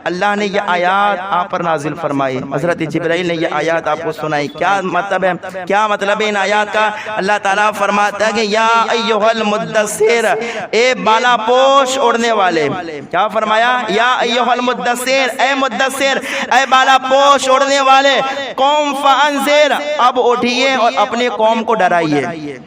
اللہ نے یہ آیات آپ پر نازل فرمائی، حضرت جبرائیل نے یہ آیات آپ کو سنائی۔ کیا مطلب ہے؟ کیا مطلب ہے ان آیات کا؟ اللہ تعالیٰ فرماتا ہے کہ یا ایھا المدثر، اے بالا پوش اڑنے والے۔ کیا فرمایا؟ یا ایھا المدثر، اے مدثر، اے بالا پوش اڑنے والے، قوم فانذر، اب اٹھیے اور اپنے قوم کو ڈرائیے۔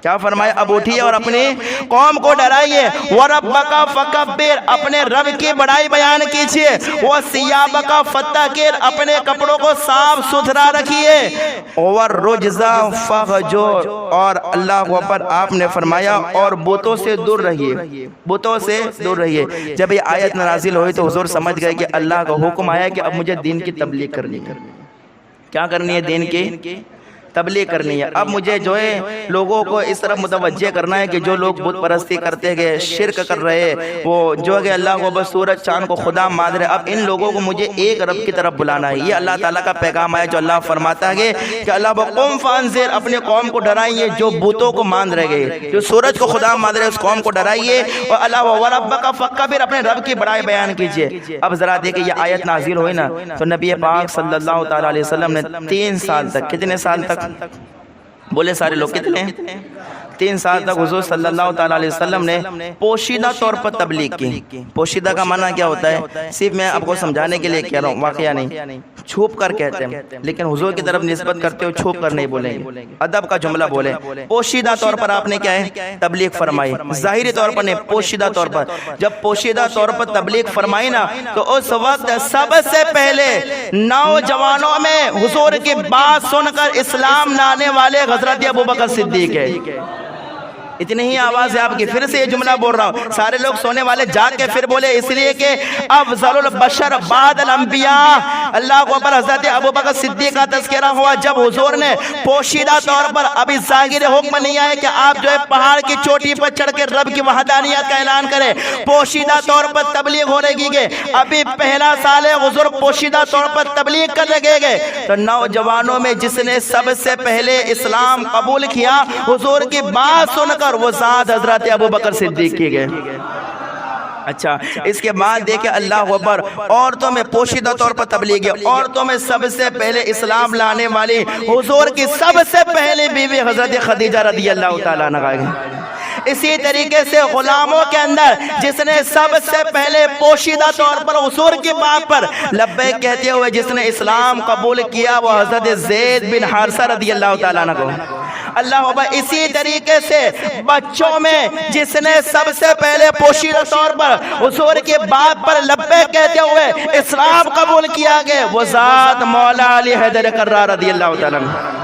کیا فرمایا؟ اب اٹھیے اور اپنی قوم کو ڈرائیے۔ وَرَبَّكَ فَكَبِّرْ، اپنے رب کی بڑائی بیان کیجئے۔ وَثِيَابَكَ فَطَّهِّرْ، اپنے کپڑوں کو صاف ستھرا رکھیے۔ وَالرُّجْزَ فَاهْجُرْ، اور اللہ اکبر آپ نے فرمایا اور بتوں سے دور رہیے، بتوں سے دور رہیے۔ جب یہ آیت نازل ہوئی تو حضور سمجھ گئے کہ اللہ کا حکم آیا کہ اب مجھے دین کی تبلیغ کرنی ہے۔ کیا کرنی ہے؟ دین کی تبلیغ کرنی ہے۔ اب مجھے جو ہے لوگوں کو اس طرف متوجہ کرنا ہے کہ جو لوگ بت پرستی کرتے گئے، شرک کر رہے، وہ جو کہ اللہ کو بس سورج چاند کو خدا مان رہے، اب ان لوگوں کو مجھے ایک رب کی طرف بلانا ہے۔ یہ اللہ تعالیٰ کا پیغام ہے جو اللہ فرماتا ہے کہ اللہ قوم فانذر، اپنے قوم کو ڈرائیے جو بتوں کو مان رہے گئے، جو سورج کو خدا مان رہے اس قوم کو ڈرائیے۔ اور اللہ وربک فکبر، اپنے رب کی بڑائی بیان کیجئے۔ اب ذرا دیکھیں یہ آیت نازل ہوئی نا تو نبی پاک صلی اللہ تعالیٰ علیہ وسلم نے 3 سال تک، کتنے سال تک بولے سارے لوگ؟ کتنے؟ 3 سال تک حضور صلی اللہ تعالیٰ علیہ وسلم نے پوشیدہ طور پر تبلیغ کی۔ پوشیدہ کا معنی کیا ہوتا ہے؟ صرف میں آپ کو سمجھانے کے لیے کہہ رہا ہوں، واقعہ نہیں، چھپ کر کہتے ہیں، لیکن حضور کی طرف نسبت کرتے ہو چھپ کر نہیں بولیں گے، ادب کا جملہ بولیں۔ پوشیدہ طور پر آپ نے کیا ہے؟ تبلیغ فرمائی۔ ظاہری طور پر نہیں، پوشیدہ طور پر۔ جب پوشیدہ طور پر تبلیغ فرمائی نا تو اس وقت سب سے پہلے نوجوانوں میں حضور کی بات سن کر اسلام لانے والے حضرت ابوبکر صدیق ہے۔ اتنی ہی آواز ہے آپ کی، پھر سے یہ جملہ بول رہا ہوں، سارے لوگ سونے والے جاگ کے پھر بولے، اس لیے کہ افضل البشر بعد الانبیاء، اللہ کو پر حضرت ابوبکر صدیق کا تذکرہ ہوا جب حضور نے پوشیدہ طور پر، ابھی ظاہر حکم نہیں آئے کہ آپ جو ہے پہاڑ کی چوٹی پر چڑھ کے رب کی وحدانیت کا اعلان کریں، پوشیدہ طور پر تبلیغ ہو رہی ہے، ابھی پہلا سال ہے، حضور پوشیدہ طور پر تبلیغ کر لگے گئے، تو نوجوانوں میں جس نے سب سے پہلے اسلام قبول کیا، حضور کی بات سن کر وہ ذات حضرت ابوبکر صدیق کی گئے۔ اچھا، اس کے بعد دیکھیں اللہ اکبر، عورتوں میں پوشیدہ طور پر تبلیغ ہے، عورتوں میں سب سے پہلے اسلام لانے والی حضور کی سب سے پہلی بیوی حضرت خدیجہ رضی اللہ تعالیٰ عنہا ہے۔ اسی طریقے سے غلاموں کے اندر جس نے سب سے پہلے پوشیدہ طور پر حضور کی بات پر لبیک کہتے ہوئے جس نے اسلام قبول کیا وہ حضرت زید بن حارثہ رضی اللہ تعالیٰ عنہ کو۔ اللہ اکبر، اسی طریقے سے بچوں میں جس نے سب سے پہلے پوشیدہ طور پر حضور کی بات پر لبیک کہتے ہوئے اسلام قبول کیا گیا وہ ذات مولا علی حیدر کرار رضی اللہ تعالیٰ عنہ۔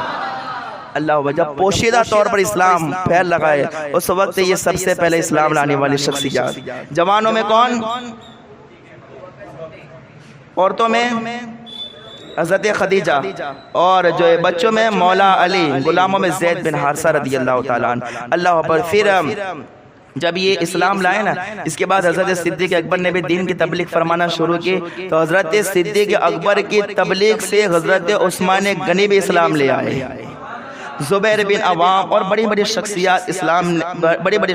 اللہ جب پوشیدہ طور پر اسلام پھیل لگائے اس وقت یہ سب سے پہلے اسلام لانے والی شخصیات۔ جوانوں میں کون؟ عورتوں میں حضرت خدیجہ، اور جو بچوں میں مولا علی، غلاموں میں زید بن حارثہ رضی اللہ تعالیٰ عنہ۔ اللہ پر پھر جب یہ اسلام لائے نا اس کے بعد حضرت صدیق اکبر نے بھی دین کی تبلیغ فرمانا شروع کی، تو حضرت صدیق اکبر کی تبلیغ سے حضرت عثمان غنی بھی اسلام لے آئے، زبیر بن عوام اور بڑی بڑی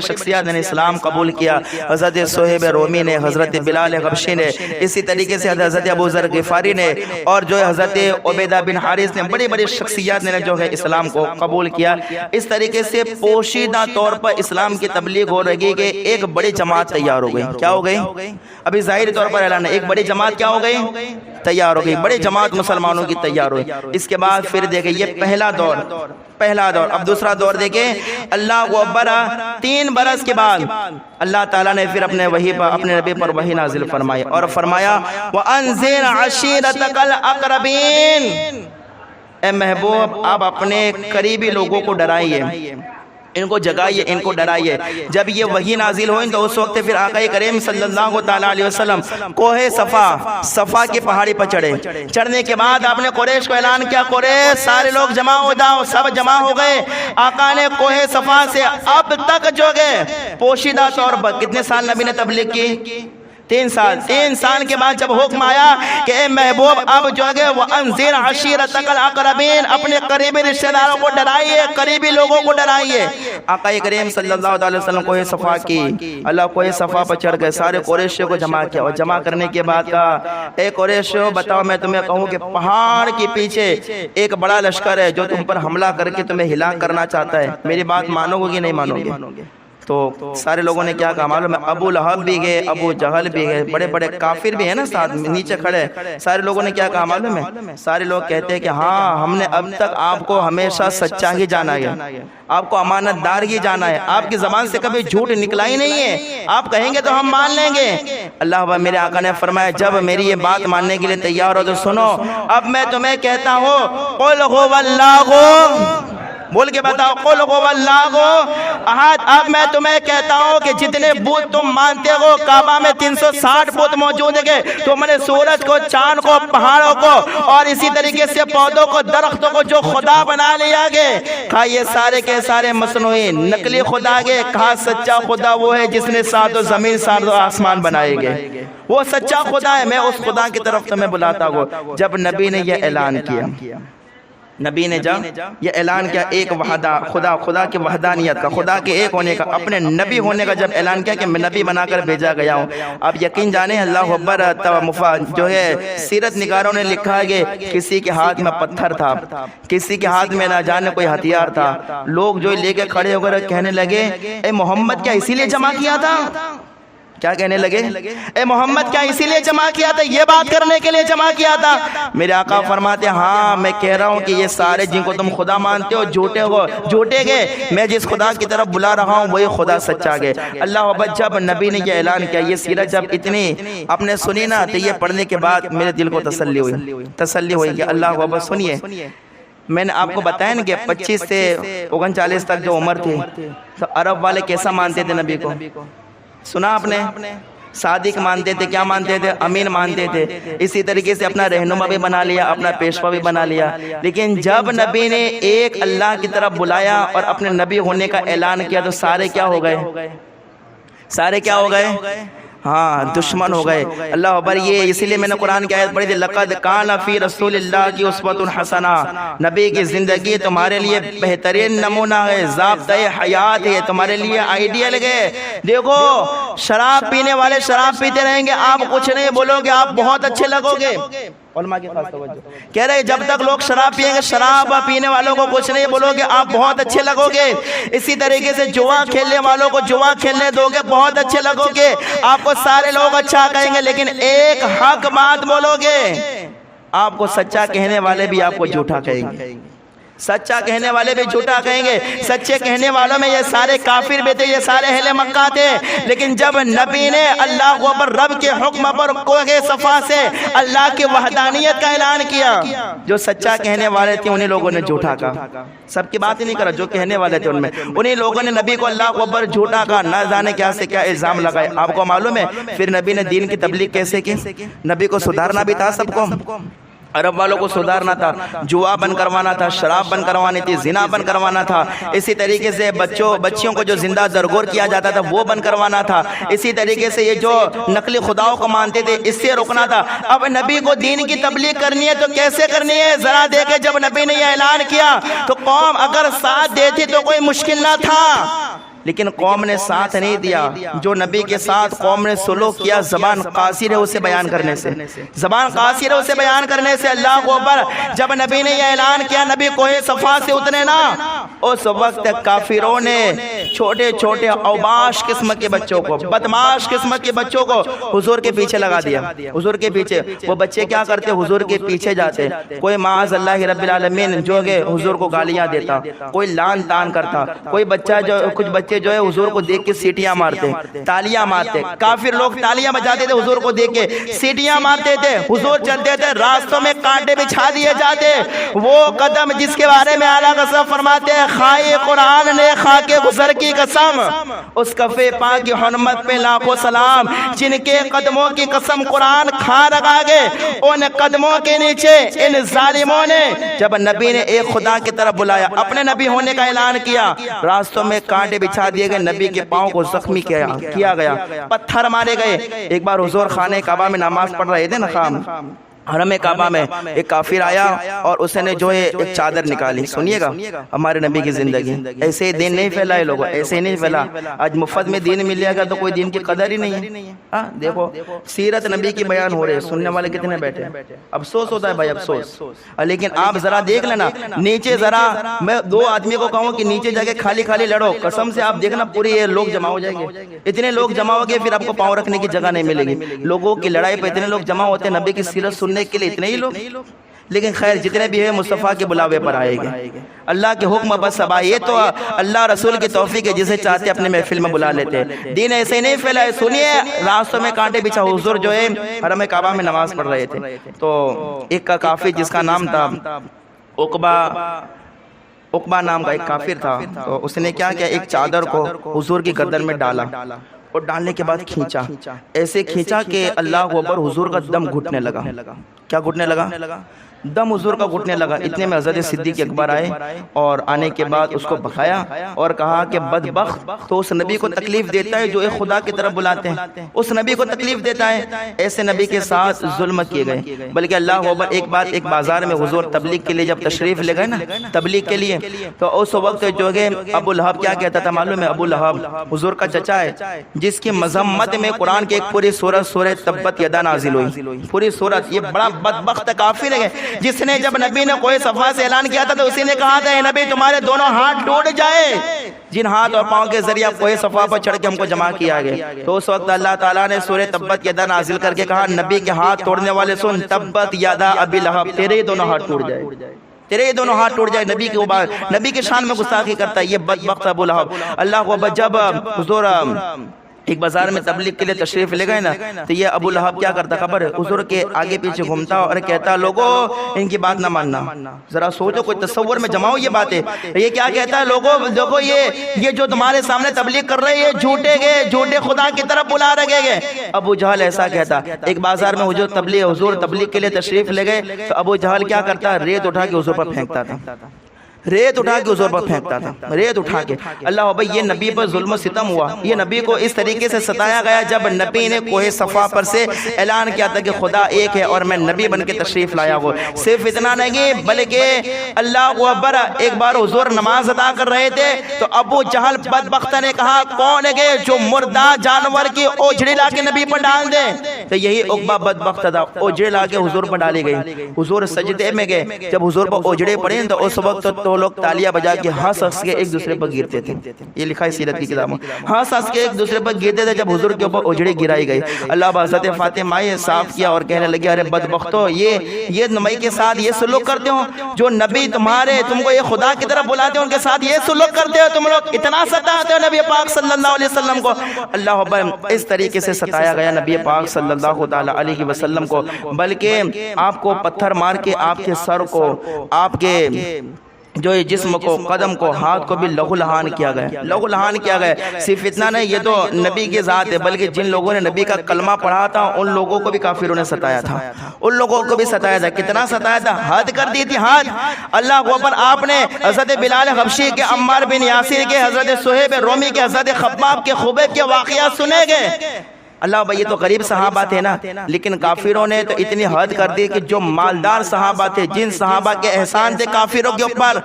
شخصیات نے اسلام قبول کیا، حضرت صہیب رومی نے، حضرت بلال حبشی نے، اسی طریقے سے حضرت ابو ذر غفاری نے، اور جو ہے حضرت عبیدہ بن حارث نے، بڑی بڑی شخصیات نے جو ہے اسلام کو قبول کیا۔ اس طریقے سے پوشیدہ طور پر اسلام کی تبلیغ ہو رہی کہ ایک بڑی جماعت تیار ہو گئی۔ کیا ہو گئی؟ ابھی ظاہری طور پر اعلان ہے، ایک بڑی جماعت کیا ہو گئی؟ تیار ہو گئی، بڑی جماعت مسلمانوں کی تیار ہوئی۔ اس کے بعد پھر دیکھیں یہ پہلا دور۔ اب دوسرا دور دیکھیں، اللہ اکبر، 3 برس کے بعد اللہ تعالیٰ نے پھر اپنے نبی پر وحی نازل فرمائی اور فرمایا وَأَنذِرْ عَشِيرَتَكَ الْأَقْرَبِينَ، اے محبوب آپ اپنے قریبی لوگوں کو ڈرائیے، ان کو جگائیے، ان کو ڈرائیے۔ جب یہ وحی نازل ہوئی تو اس وقت پھر آقا کریم صلی اللہ تعالیٰ علیہ وسلم کوہ صفا کی پہاڑی پر چڑھے۔ چڑھنے کے بعد آپ نے قریش کو اعلان کیا، قریش سارے لوگ جمع ہو جاؤ، سب جمع ہو گئے۔ آقا نے کوہ صفا سے اب تک جو گئے پوشیدہ طور پر کتنے سال نبی نے تبلیغ کی؟ 3 سال 3 سال کے بعد جب حکم آیا کہ اے محبوب اب جو ہے وہ انذر عشیرتک الاقربین، اپنے قریبی رشتہ داروں کو ڈرائیے، قریبی لوگوں کو ڈرائیے۔ آقا کریم صلی اللہ علیہ وسلم کوہ صفا کی، اللہ کوہ صفا پر چڑھ گئے، سارے قریشیوں کو جمع کیا، اور جمع کرنے کے بعد کہا اے قریشیوں بتاؤ میں تمہیں کہوں کہ پہاڑ کے پیچھے ایک بڑا لشکر ہے جو تم پر حملہ کر کے تمہیں ہلاک کرنا چاہتا ہے، میری بات مانو گے کہ نہیں مانو گے؟ تو سارے لوگوں نے کیا کہا معلوم ہے؟ ابو لہب بھی گئے، ابو جہل بھی گئے، بڑے بڑے کافر بھی ہیں نا ساتھ نیچے کھڑے۔ سارے لوگوں نے کیا کہا معلوم ہے؟ سارے لوگ کہتے ہیں کہ ہاں ہم نے اب تک آپ کو ہمیشہ سچا ہی جانا ہے، آپ کو امانت دار ہی جانا ہے، آپ کی زبان سے کبھی جھوٹ نکلا ہی نہیں ہے، آپ کہیں گے تو ہم مان لیں گے۔ اللہ میرے آقا نے فرمایا جب میری یہ بات ماننے کے لیے تیار ہو تو سنو، اب میں تمہیں کہتا ہوں قل هو اللہ، بول کے بتاؤ قل هو اللہ احد۔ اب میں تمہیں کہتا ہوں کہ جتنے بت تم مانتے ہو کعبہ میں 360 بت موجود ہیں، تم نے سورج کو، چاند کو، پہاڑوں کو اور اسی طریقے سے پودوں کو، درختوں کو جو خدا بنا لیا گئے، کہا یہ سارے کے سارے مصنوعی نقلی خدا گئے، کہا سچا خدا وہ ہے جس نے 7 زمین 7 آسمان بنائے گئے، وہ سچا خدا ہے، میں اس خدا کی طرف تمہیں بلاتا ہوں۔ جب نبی نے یہ اعلان کیا، نبی نے جب یہ اعلان کیا ایک وحدہ خدا کی وحدانیت کا، خدا کے ایک ہونے کا، اپنے نبی ہونے کا جب اعلان کیا کہ میں نبی بنا کر بھیجا گیا ہوں، اب یقین جانیں اللہ اکبر، جو ہے سیرت نگاروں نے لکھا ہے کہ کسی کے ہاتھ میں پتھر تھا، کسی کے ہاتھ میں نہ جانے کوئی ہتھیار تھا، لوگ جو لے کے کھڑے ہو کر کہنے لگے اے محمد کیا اسی لیے جمع کیا تھا؟ کیا کہنے لگے؟ اے محمد کیا اسی لیے جمع کیا تھا؟ یہ بات کرنے کے لیے جمع کیا تھا؟ میرے آقا فرماتے ہیں ہاں میں کہہ رہا ہوں کہ یہ سارے جن کو تم خدا مانتے ہو جھوٹے گئے، میں جس خدا کی طرف بلا رہا ہوں وہی خدا سچا گئے۔ اللہ اکبر، جب نبی نے یہ اعلان کیا، یہ سیرت جب اتنی آپ نے سنی نا تو یہ پڑھنے کے بعد میرے دل کو تسلی ہوئی کہ اللہ اکبر۔ سنیے میں نے آپ کو بتایا نا کہ 25 سے 39 تک جو عمر تھی تو عرب والے کیسا مانتے تھے نبی کو؟ سنا آپ نے؟ صادق مانتے تھے، کیا مانتے تھے؟ امین مانتے تھے، اسی طریقے سے اپنا رہنما بھی بنا لیا، اپنا پیشوا بھی بنا لیا۔ لیکن جب نبی نے ایک اللہ کی طرف بلایا اور اپنے نبی ہونے کا اعلان کیا تو سارے کیا ہو گئے؟ سارے کیا ہو گئے؟ ہاں دشمن ہو گئے۔ اللہ اکبر، یہ اسی لیے میں نے قرآن کی آیت پڑھی تھی لقد کان فی رسول اللہ کی اسوۃ حسنہ، نبی کی زندگی تمہارے لیے بہترین نمونہ ہے، ضابطۂ حیات ہے، تمہارے لیے آئیڈیل ہے۔ دیکھو شراب پینے والے شراب پیتے رہیں گے، آپ کچھ نہیں بولو گے، آپ بہت اچھے لگو گے۔ علماء کی خاص توجہ کہہ رہے جب تک لوگ شراب پیئیں گے، شراب پینے والوں کو کچھ نہیں بولو گے، آپ بہت اچھے لگو گے۔ اسی طریقے سے جوا کھیلنے والوں کو جوا کھیلنے دو گے، بہت اچھے لگو گے، آپ کو سارے لوگ اچھا کہیں گے۔ لیکن ایک حق بات بولو گے، آپ کو سچا کہنے والے بھی آپ کو جھوٹا کہیں گے، سچا کہنے والے بھی جھوٹا کہیں گے۔ سچے کہنے والوں میں یہ سارے کافر بھی تھے، یہ سارے اہل مکہ تھے، لیکن جب نبی نے اللہ کو پر رب کے حکم پر کوہ صفا سے اللہ کی وحدانیت کا اعلان کیا، جو سچا کہنے والے تھے انہیں لوگوں نے جھوٹا کہا۔ سب کی بات ہی نہیں کرا، جو کہنے والے تھے ان میں انہیں لوگوں نے نبی کو اللہ کو پر جھوٹا کہا، نہ جانے کیا سے کیا الزام لگائے۔ آپ کو معلوم ہے پھر نبی نے دین کی تبلیغ کیسے کی؟ نبی کو سدھارنا بھی تھا، سب کو عرب والوں کو سدھارنا تھا، جوا بند کروانا تھا، شراب بند کروانی تھی، زنا بند کروانا تھا، اسی طریقے سے بچیوں کو جو زندہ درگور کیا جاتا تھا وہ بند کروانا تھا، اسی طریقے سے یہ جو نقلی خداؤں کو مانتے تھے اس سے روکنا تھا۔ اب نبی کو دین کی تبلیغ کرنی ہے تو کیسے کرنی ہے؟ ذرا دیکھیں جب نبی نے یہ اعلان کیا تو قوم اگر ساتھ دیتی تو کوئی مشکل نہ تھا، لیکن قوم نے ساتھ نہیں دیا۔ جو نبی کے ساتھ قوم نے سلوک کیا زبان قاصر ہے اسے بیان کرنے سے، زبان قاصر ہے اسے بیان کرنے سے۔ اللہ اکبر، جب نبی نے یہ اعلان کیا نبی کوہ صفا سے اترے نا، اس وقت کافروں نے چھوٹے چھوٹے اوباش قسم کے بچوں کو، بدماش قسم کے بچوں کو حضور کے پیچھے لگا دیا۔ حضور کے پیچھے وہ بچے کیا کرتے؟ حضور کے پیچھے جاتے، کوئی معاذ اللہ رب العالمین جو کہ حضور کو گالیاں دیتا، کوئی لان تان کرتا، کوئی بچہ جو کچھ بچے جو ہے حضور کو دیکھ کے سیٹیاں مارتے، تالیاں مارتے، کافر لوگ تالیاں بجاتے تھے حضور کو دیکھ کے، سیٹیاں مارتے تھے، حضور چلتے تھے راستوں میں کانٹے بچھا دیے جاتے۔ وہ قدم جس کے بارے میں اعلیٰ قسم فرماتے ہیں خائے قرآن نے خاک گزر کی قسم، اس کفے پاک کی حرمت پہ لاکھوں سلام، جن کے قدموں کی قسم قرآن کھا رکھا گے، ان قدموں کے نیچے ان ظالموں نے جب نبی نے ایک خدا کی طرف بلایا، اپنے نبی ہونے کا اعلان کیا، راستوں میں کانٹے بچھا بچھا دیے گئے، نبی کے پاؤں کو زخمی کیا گیا، پتھر مارے گئے۔ ایک بار حضور خانہ کعبہ میں نماز پڑھ رہے تھے نا، حرم کعبہ میں ایک کافر آیا اور اس نے جو ہے ایک چادر نکالی۔ سنیے گا ہمارے نبی کی زندگی، ایسے ہی دین نہیں پھیلا ہے لوگوں، ایسے ہی نہیں پھیلا۔ آج مفت میں دین مل جائے گا تو کوئی دین کی قدر ہی نہیں ہے۔ دیکھو سیرت نبی کی بیان ہو رہے، سننے والے کتنے بیٹھے، افسوس ہوتا ہے بھائی، افسوس۔ لیکن آپ ذرا دیکھ لینا نیچے، ذرا میں دو آدمی کو کہوں کہ نیچے جا کے خالی خالی لڑو، قسم سے آپ دیکھنا پوری یہ لوگ جمع ہو جائیں گے، اتنے لوگ جمع ہو گئے پھر آپ کو پاؤں رکھنے کی جگہ نہیں ملے گی۔ لوگوں کی لڑائی پہ اتنے لوگ جمع ہوتے ہیں، نبی کی سیرت سننے کے لیے اتنے ہی لوگ۔ لیکن خیر جتنے بھی ہیں مصطفیٰ کے بلاوے پر آئے گے، اللہ کے حکم بس اب آئے۔ یہ تو اللہ رسول کی توفیق ہے، جسے چاہتے اپنے محفل میں بلا لیتے ہیں۔ دین ایسے ہی نہیں پھیلا ہے۔ سنیے راستوں میں کانٹے بچھا، حضور جو ہے حرم کعبہ میں نماز پڑھ رہے تھے تو ایک کا کافر جس کا نام تھا عقبہ نام کا ایک کافر تھا، تو اس نے کیا کیا، ایک چادر کو حضور کی گردن میں ڈالا اور ڈالنے کے بعد کھینچا، ایسے کھینچا کہ اللہ اکبر، حضور کا دم گھٹنے لگا۔ کیا گھٹنے لگا؟ دم حضور کا گھٹنے لگا۔ اتنے میں حضرت صدیق اکبر آئے اور آنے کے بعد اس کو بھگایا اور کہا کہ بدبخت تو اس نبی کو تکلیف دیتا ہے جو ایک خدا کی طرف بلاتے ہیں، اس نبی کو تکلیف دیتا ہے۔ ایسے نبی کے ساتھ ظلم کیے گئے۔ بلکہ اللہ اکبر، ایک بات، ایک بازار میں حضور تبلیغ کے لیے جب تشریف لے گئے نا، تبلیغ کے لیے، تو اس وقت جو ہے ابو لہب کیا کہتا تھا معلوم ہے؟ ابو لہب حضور کا چچا ہے، جس کی مذمت میں قرآن کی ایک پوری سورت سورہ تبت یدا نازل ہوئی، پوری سورت۔ یہ بڑا بدبخت کافر ہے جس نے جب نبی نے کوہ صفا سے اعلان کیا تھا تو اسی نے کہا تھا اے نبی تمہارے دونوں ہاتھ ٹوٹ جائے، جن ہاتھ اور پاؤں کے ذریعے کوہ صفا پر چڑھ کے ہم کو جمع کیا گیا۔ تو اس وقت اللہ تعالیٰ نے سورہ تبت یدا نازل کر کے کہا نبی کے ہاتھ توڑنے والے سن، تبت یدا ابی لہب، تیرے دونوں ہاتھ ٹوٹ جائے، تیرے دونوں ہاتھ ٹوٹ جائے۔ نبی کے شان میں گستاخی کرتا ہے یہ بدبخت ابو لہب۔ اللہ کو جب حضور ایک بازار میں تبلیغ کے لیے تشریف لے گئے نا، تو یہ ابو لہب کیا کرتا خبر ہے؟ حضور کے آگے پیچھے گھومتا اور کہتا لوگوں ان کی بات نہ ماننا۔ ذرا سوچو، کوئی تصور میں جماؤ یہ باتیں۔ یہ کیا کہتا ہے؟ لوگوں دیکھو یہ جو تمہارے سامنے تبلیغ کر رہے ہیں یہ جھوٹے گئے، جھوٹے خدا کی طرف بلا رہے گئے۔ ابو جہل ایسا کہتا۔ ایک بازار میں حضور تبلیغ کے لیے تشریف لے گئے تو ابو جہل کیا کرتا؟ ریت اٹھا کے حضور پر پھینکتا تھا، ریت اٹھا کے حضور پر پھینکتا تھا، ریت اٹھا کے۔ اللہ بھائی یہ نبی پر ظلم و ستم ہوا، یہ نبی کو اس طریقے سے ستایا گیا جب نبی نے کوہ صفا پر سے اعلان کیا تھا کہ خدا ایک ہے اور میں نبی بن کے تشریف لایا ہوں۔ صرف اتنا نہیں بلکہ اللہ اکبر، ایک بار حضور نماز ادا کر رہے تھے تو ابو جہل بدبخت نے کہا کون ہے جو مردہ جانور کی اوجھڑی لا کے نبی پر ڈال دے؟ تو یہی عقبہ بدبخت تھا، اوجھڑی لا کے حضور پر ڈالی گئی۔ حضور سجدے میں گئے، جب حضور پر اوجھڑے پڑے تو اس وقت تو لوگ تالیاں بجا کے ہنس ہنس کے ایک دوسرے پر گرتے تھے۔ یہ لکھا ہے سیرت کی کتابوں، ہنس ہنس کے ایک دوسرے پر گرتے تھے جب حضور کے اوپر اوجھڑی گرائی گئی۔ اللہ حضرت فاطمہ یہ صاف کیا اور کہنے لگے ارے بدبختو، یہ نبی کے ساتھ یہ سلوک کرتے ہو، جو نبی تمہارے تم کو یہ خدا کی طرف بلاتے ہیں ان کے ساتھ یہ سلوک کرتے ہو، تم لوگ اتنا ستاتے ہو نبی پاک صلی اللہ علیہ وسلم کو۔ اللہ اس طریقے سے ستایا گیا نبی پاک صلی اللہ تعالی علیہ وسلم کو، بلکہ آپ کو پتھر مار کے آپ کے سر کو، آپ کے جو جسم کو، قدم کو، ہاتھ کو بھی لہو لہان کیا گیا، لہو لہان کیا گیا۔ صرف اتنا نہیں، یہ تو نبی کی ذات ہے بلکہ جن لوگوں نے نبی کا کلمہ پڑھا تھا ان لوگوں کو بھی کافروں نے ستایا تھا، ان لوگوں کو بھی ستایا تھا۔ کتنا ستایا تھا؟ حد کر دی تھی، حد۔ اللہ کو پر آپ نے حضرت بلال حبشی کے، عمار بن یاسر کے، حضرت صہیب رومی کے، حضرت خباب کے، خبیب کے واقعات سنے گئے۔ اللہ بھائی یہ تو غریب صحابہ تھے نا، لیکن کافروں نے تو اتنی حد کر دی کہ جو مالدار صحابہ تھے، جن صحابہ کے احسان تھے کافروں کے اوپر،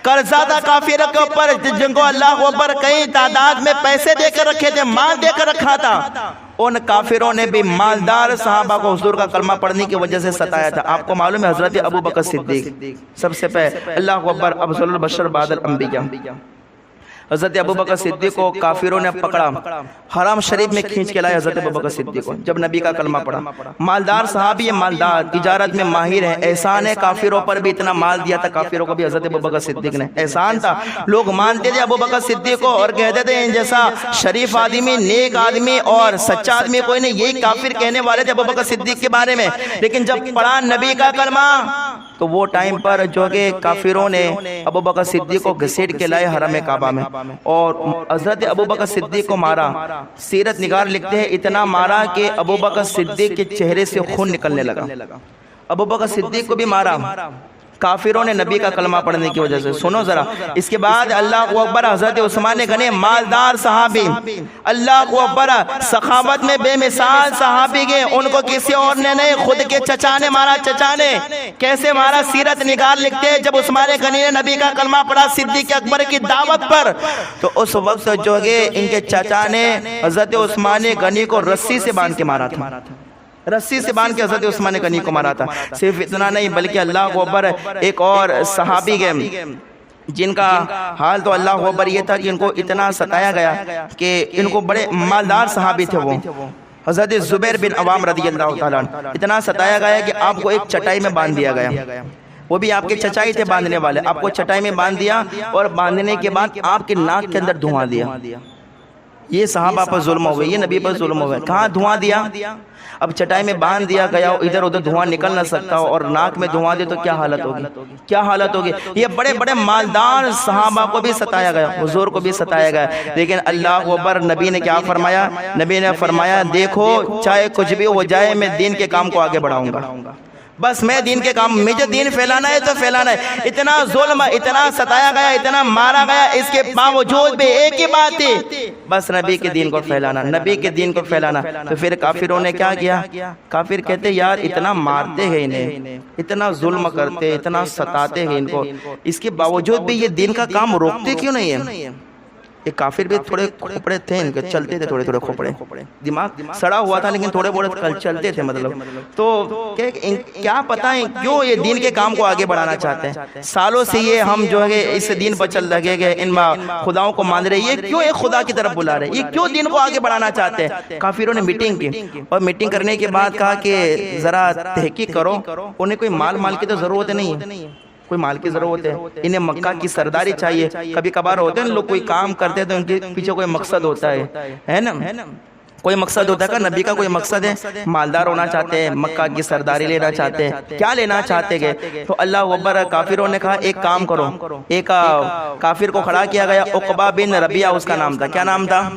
قرضہ تھا کافروں کے اوپر، جن کو اللہ کے اوپر کئی تعداد میں پیسے دے کر رکھے تھے، مال دے کر رکھا تھا، ان کافروں نے بھی مالدار صحابہ کو حضور کا کلمہ پڑھنے کی وجہ سے ستایا تھا۔ آپ کو معلوم ہے حضرت ابو بکر صدیق سب سے پہلے اللہ اکبر افضل البشر بعد الانبیاء، حضرت ابوبکر صدیق کو کافروں نے پکڑا، حرم شریف میں کھینچ کے لائے حضرت ابوبکر صدیق کو، جب نبی کا کلمہ پڑھا۔ مالدار صحابی ہے، مالدار، تجارت میں ماہر ہے، احسان ہے، کافروں پر بھی اتنا مال دیا تھا، کافروں کو بھی حضرت ابوبکر صدیق نے، احسان تھا۔ لوگ مانتے تھے ابوبکر صدیق کو اور کہتے تھے ان جیسا شریف آدمی، نیک آدمی اور سچا آدمی کوئی نہیں، یہی کافر کہنے والے تھے ابوبکر صدیق کے بارے میں۔ لیکن جب پڑھا نبی کا کلمہ تو وہ ٹائم پر جو کہ کافروں نے ابوبکر صدیق کو گھسیٹ کے لائے حرم کعبہ میں اور حضرت ابوبکر صدیق کو مارا۔ سیرت نگار لکھتے ہیں اتنا مارا کہ ابوبکر صدیق کے چہرے سے خون نکلنے لگا۔ ابوبکر صدیق کو بھی مارا، کافروں نے نبی کا کلمہ پڑھنے کی وجہ سے. سنو ذرا, اس کے بعد اللہ اکبر, حضرت عثمان غنی مالدار صحابی, اللہ اکبر, سخاوت میں بے مثال صحابی گئے, ان کو کسی اور نے نہیں, خود کے چچا نے مارا. چچا نے کیسے مارا, سیرت نگار لکھتے ہیں جب عثمان غنی نے نبی کا کلمہ پڑھا صدیق اکبر کی دعوت پر, تو اس وقت جو ہے ان کے چچا نے حضرت عثمان غنی کو رسی سے باندھ کے مارا تھا. رسی سے باندھ کے حضرت عثمان غنی کو مارا تھا. صرف اتنا نہیں بلکہ اللہ کو اکبر ایک اور صحابی گئے جن کا حال تو اللہ اکبر یہ تھا کہ ان کو اتنا ستایا گیا کہ ان کو بڑے مالدار صحابی تھے, وہ حضرت زبیر بن عوام رضی اللہ تعالیٰ عنہ, اتنا ستایا گیا کہ آپ کو ایک چٹائی میں باندھ دیا گیا. وہ بھی آپ کے چچا ہی تھے باندھنے والے, آپ کو چٹائی میں باندھ دیا اور باندھنے کے بعد آپ کے ناک کے اندر دھواں دیا. یہ صحابہ پر ظلم ہو گئے, یہ نبی پر ظلم ہو گئے. کہاں دھواں دیا؟ اب چٹائی میں باندھ دیا گیا, ادھر ادھر دھواں نکل نہ سکتا اور ناک میں دھواں دے تو کیا حالت ہوگی, کیا حالت ہوگی. یہ بڑے بڑے مالدار صحابہ کو بھی ستایا گیا, حضور کو بھی ستایا گیا. لیکن اللہ اکبر, نبی نے کیا فرمایا, نبی نے فرمایا دیکھو چاہے کچھ بھی ہو جائے میں دین کے کام کو آگے بڑھاؤں گا. بس میں دین کے کام, مجھے دین پھیلانا ہے تو پھیلانا ہے. اتنا ظلم, اتنا ستایا گیا, اتنا مارا گیا, اس کے باوجود بھی ایک ہی بات تھی, بس نبی کے دین کو پھیلانا, نبی کے دین کو پھیلانا. تو پھر کافروں نے کیا کیا, کافر کہتے یار اتنا مارتے ہیں انہیں, اتنا ظلم کرتے, اتنا ستاتے ہیں ان کو, اس کے باوجود بھی یہ دین کا کام روکتے کیوں نہیں ہے. یہ کافر بھی تھوڑے کھوپڑے تھے, ان کے چلتے تھے تھوڑے کھوپڑے, دماغ سڑا ہوا تھا لیکن تھوڑے بڑے چلتے تھے. مطلب تو کیا پتہ ہے کیوں یہ دین کے کام کو آگے بڑھانا چاہتے ہیں. سالوں سے یہ ہم جو ہے اس دین پر چل لگے گئے, ان خداؤں کو مان رہے, یہ کیوں ایک خدا کی طرف بلا رہے, یہ کیوں دین کو آگے بڑھانا چاہتے ہیں. کافروں نے میٹنگ کی اور میٹنگ کرنے کے بعد کہا کہ ذرا تحقیق کرو, انہیں کوئی مال کی تو ضرورت نہیں ہے, کوئی مال کی ضرورت ہے, انہیں مکہ کی سرداری چاہیے. کبھی کبھار ہوتے ہیں لوگ کوئی کام کرتے ہیں تو ان کے پیچھے کوئی مقصد ہوتا ہے نا, کوئی مقصد ہوتا ہے. نبی کا کوئی مقصد ہے, مالدار ہونا چاہتے ہیں, مکہ کی سرداری لینا چاہتے ہیں, کیا لینا چاہتے گئے. تو اللہ اکبر, کافروں نے کہا ایک کام کرو. ایک کافر کو کھڑا کیا گیا, عقبہ بن ربیعہ اس کا نام تھا. کیا نام تھا؟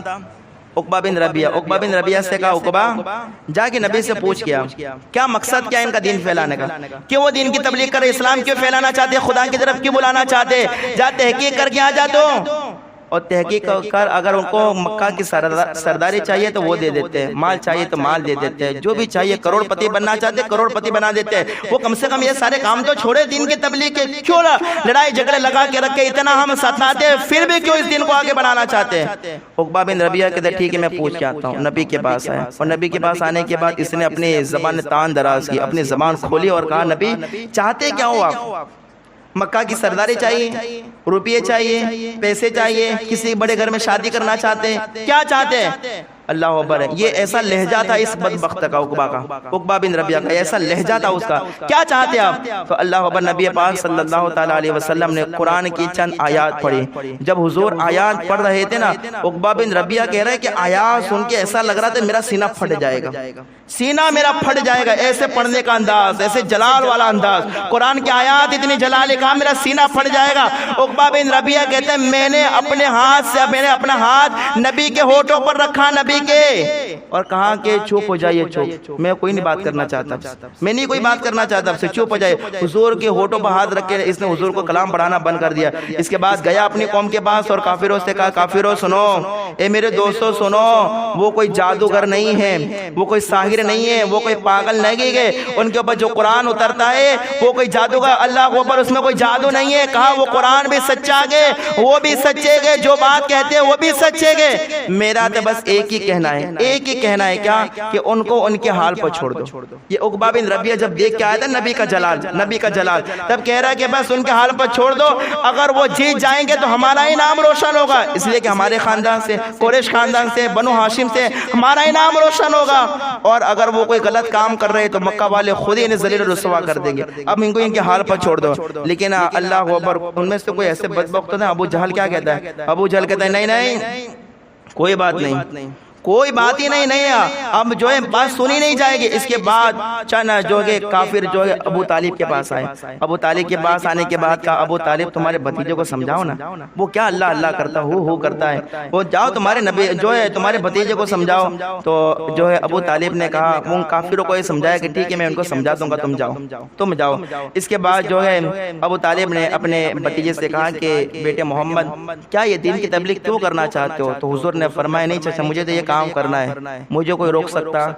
عقبہ بن ربیعہ. عقبہ بن ربیعہ سے کہا عقبہ جا کے نبی سے پوچھ کیا مقصد کیا ان کا دین پھیلانے کا, کہ وہ دین کی تبلیغ کرے, اسلام کیوں پھیلانا چاہتے, خدا کی طرف کیوں بلانا چاہتے. جا تحقیق کر کے آ جا تو, اور تحقیق کر, اگر ان کو مکہ کی سرداری چاہیے تو وہ دے دیتے ہیں, مال چاہیے تو مال دے دیتے ہیں, جو بھی چاہیے, کروڑ پتی بننا چاہتے کروڑ پتی بنا دیتے ہیں. وہ کم سے کم یہ سارے کام تو چھوڑے دین کی تبلیغ کے, کیوں لڑائی جھگڑے لگا کے رکھے, اتنا ہم ستاتے پھر بھی کیوں اس دین کو آگے بڑھانا چاہتے ہیں. عقبہ بن ربیعہ کہتے ٹھیک ہے میں پوچھ کے آتا ہوں. نبی کے پاس آئے اور نبی کے پاس آنے کے بعد اس نے اپنی زبان تان دراز کی, اپنی زبان کھولی اور کہا نبی چاہتے کیا ہو آپ, مکہ کی سرداری چاہیے, روپیے چاہیے, پیسے چاہیے, کسی بڑے گھر میں شادی کرنا چاہتے ہیں, کیا چاہتے ہیں. اللہ اکبر ہے. یہ ایسا لہجہ تھا اس بدبخت کا, عقبہ کا, عقبہ بن ربیعہ کا ایسا لہجہ تھا اس کا, کیا چاہتے آپ. تو اللہ اکبر, نبی پاک صلی اللہ تعالیٰ علیہ وسلم نے قرآن کی چند آیات پڑھی. جب حضور آیات پڑھ رہے تھے نا, عقبہ بن ربیعہ کہہ رہے کہ آیات سن کے ایسا لگ رہا تھا میرا سینہ پھٹ جائے گا, سینہ میرا پھٹ جائے گا. ایسے پڑھنے کا انداز, ایسے جلال والا انداز, قرآن کی آیات اتنی جلال, کہا میرا سینہ پھٹ جائے گا. عقبہ بن ربیعہ کہتے ہیں میں نے اپنے ہاتھ سے, میں نے اپنا ہاتھ نبی کے ہونٹوں پر رکھا, نبی کے, اور کہا کہ چپ ہو جائیے, چپ, میں کوئی نہیں بات کرنا چاہتا, میں نہیں کوئی بات کرنا چاہتا آپ سے, چپ ہو جائے. حضور کے ہونٹوں پر ہاتھ رکھ کے اس نے حضور کو کلام پڑھانا بند کر دیا. اس کے بعد گیا اپنی قوم کے پاس اور کافروں سے کہا کافروں سنو, اے میرے دوستوں سنو, وہ کوئی جادوگر نہیں ہے, وہ کوئی ساحر نہیں ہے, وہ کوئی پاگل نہیں ہے. ان کے اوپر جو قرآن اترتا ہے وہ کوئی جادوگر, اللہ کے اوپر اس میں کوئی جادو نہیں ہے. کہا وہ قرآن بھی سچا گے, وہ بھی سچے گے, جو بات کہتے ہیں وہ بھی سچے گے. میرا تو بس ایک ہی کہنا ہے, ایک ہی کہنا ہے کیا, کہ ان کو ان کے حال پر چھوڑ دو. یہ عقبہ بن ربیعہ جب دیکھ کے آیا تھا نبی کا جلال, نبی کا جلال, تب کہہ رہا ہے کہ بس ان کے حال پر چھوڑ دو, اگر وہ جیت جائیں گے تو ہمارا ہی نام روشن ہوگا, اس لیے کہ ہمارے خاندان سے, قریش خاندان سے, بنو ہاشم سے ہمارا ہی نام روشن ہوگا. اور اگر وہ کوئی غلط کام کر رہے تو مکہ والے خود ہی انہیں ذلیل و رسوا کر دیں گے, اب ان کو ان کے حال پر چھوڑ دو. لیکن اللہ اکبر, ان میں سے کوئی ایسے بدبخت ہے. ابو جہل کیا کہتا ہے, ابو جہل کہتا ہے نہیں نہیں, کوئی بات نہیں, کوئی بات ہی نہیں ہے، اب جو ہے بات سنی نہیں جائے گی۔ اس کے بعد چند جو ہے کافر جو ہے ابو طالب کے پاس آئے۔ ابو طالب کے پاس آنے کے بعد کہا ابو طالب تمہارے بھتیجے کو سمجھاؤ نا، وہ کیا اللہ اللہ کرتا ہو کرتا ہے، وہ جاؤ تمہارے نبی جو ہے تمہارے بھتیجے کو سمجھاؤ۔ تو جو ہے ابو طالب نے کہا ان کافروں کو یہ سمجھایا کہ ٹھیک ہے میں ان کو سمجھا دوں گا، تم جاؤ۔ اس کے بعد جو ہے ابو طالب نے اپنے بھتیجے سے کہا کہ بیٹے محمد کیا یہ دین کی تبلیغ کیوں کرنا چاہتے ہو؟ تو حضور نے فرمایا نہیں چچا مجھے تو یہ کام کرنا ہے، مجھے کوئی روک سکتا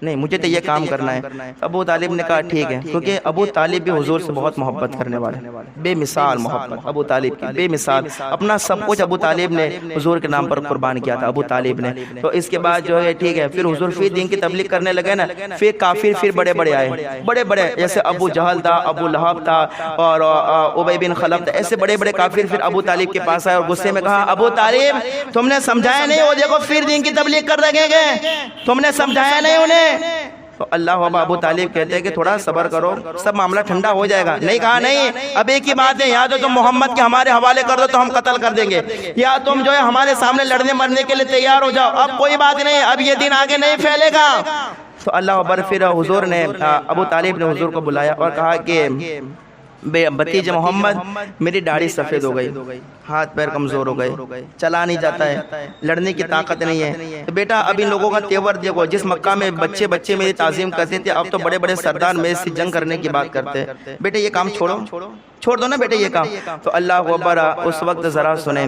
نہیں، مجھے تو یہ کام کرنا ہے۔ ابو طالب نے کہا ٹھیک ہے، کیونکہ ابو طالب بھی حضور سے بہت محبت کرنے والے، بے مثال محبت ابو طالب کی، بے مثال، اپنا سب کچھ ابو طالب نے حضور کے نام پر قربان کیا تھا ابو طالب نے۔ تو اس کے بعد جو ہے ٹھیک ہے پھر حضور پھر دین کی تبلیغ کرنے لگے نا، پھر کافر پھر بڑے بڑے آئے، بڑے بڑے جیسے ابو جہل تھا، ابو لہب تھا اور ابی بن خلف تھا، ایسے بڑے بڑے کافر پھر ابو طالب کے پاس آئے اور غصے میں کہا ابو طالب تم نے سمجھایا نہیں، وہ دیکھو پھر دین کی تبلیغ کر رہے گے، تم نے سمجھایا نہیں انہیں۔ تو اللہ ابو طالب کہتے ہیں کہ تھوڑا صبر کرو، سب معاملہ ٹھنڈا ہو جائے گا۔ نہیں کہا نہیں، اب ایک ہی بات ہے، یا تو تم محمد کے ہمارے حوالے کر دو تو ہم قتل کر دیں گے، یا تم جو ہے ہمارے سامنے لڑنے مرنے کے لیے تیار ہو جاؤ، اب کوئی بات نہیں، اب یہ دین آگے نہیں پھیلے گا۔ تو اللہ اکبر، پھر حضور نے ابو طالب نے حضور کو بلایا اور کہا کہ بھتیجے محمد میری داڑھی سفید ہو گئی، ہاتھ پیر کمزور ہو گئے، چلا نہیں جاتا ہے، لڑنے کی طاقت نہیں ہے، تو بیٹا اب ان لوگوں کا تیور دیکھو، جس مکہ میں بچے میری تعظیم کرتے تھے اب تو بڑے بڑے سردار میرے سے جنگ کرنے کی بات کرتے ہیں، بیٹے یہ کام چھوڑ دو نا بیٹے یہ کام۔ تو اللہ اکبر، اس وقت ذرا سنیں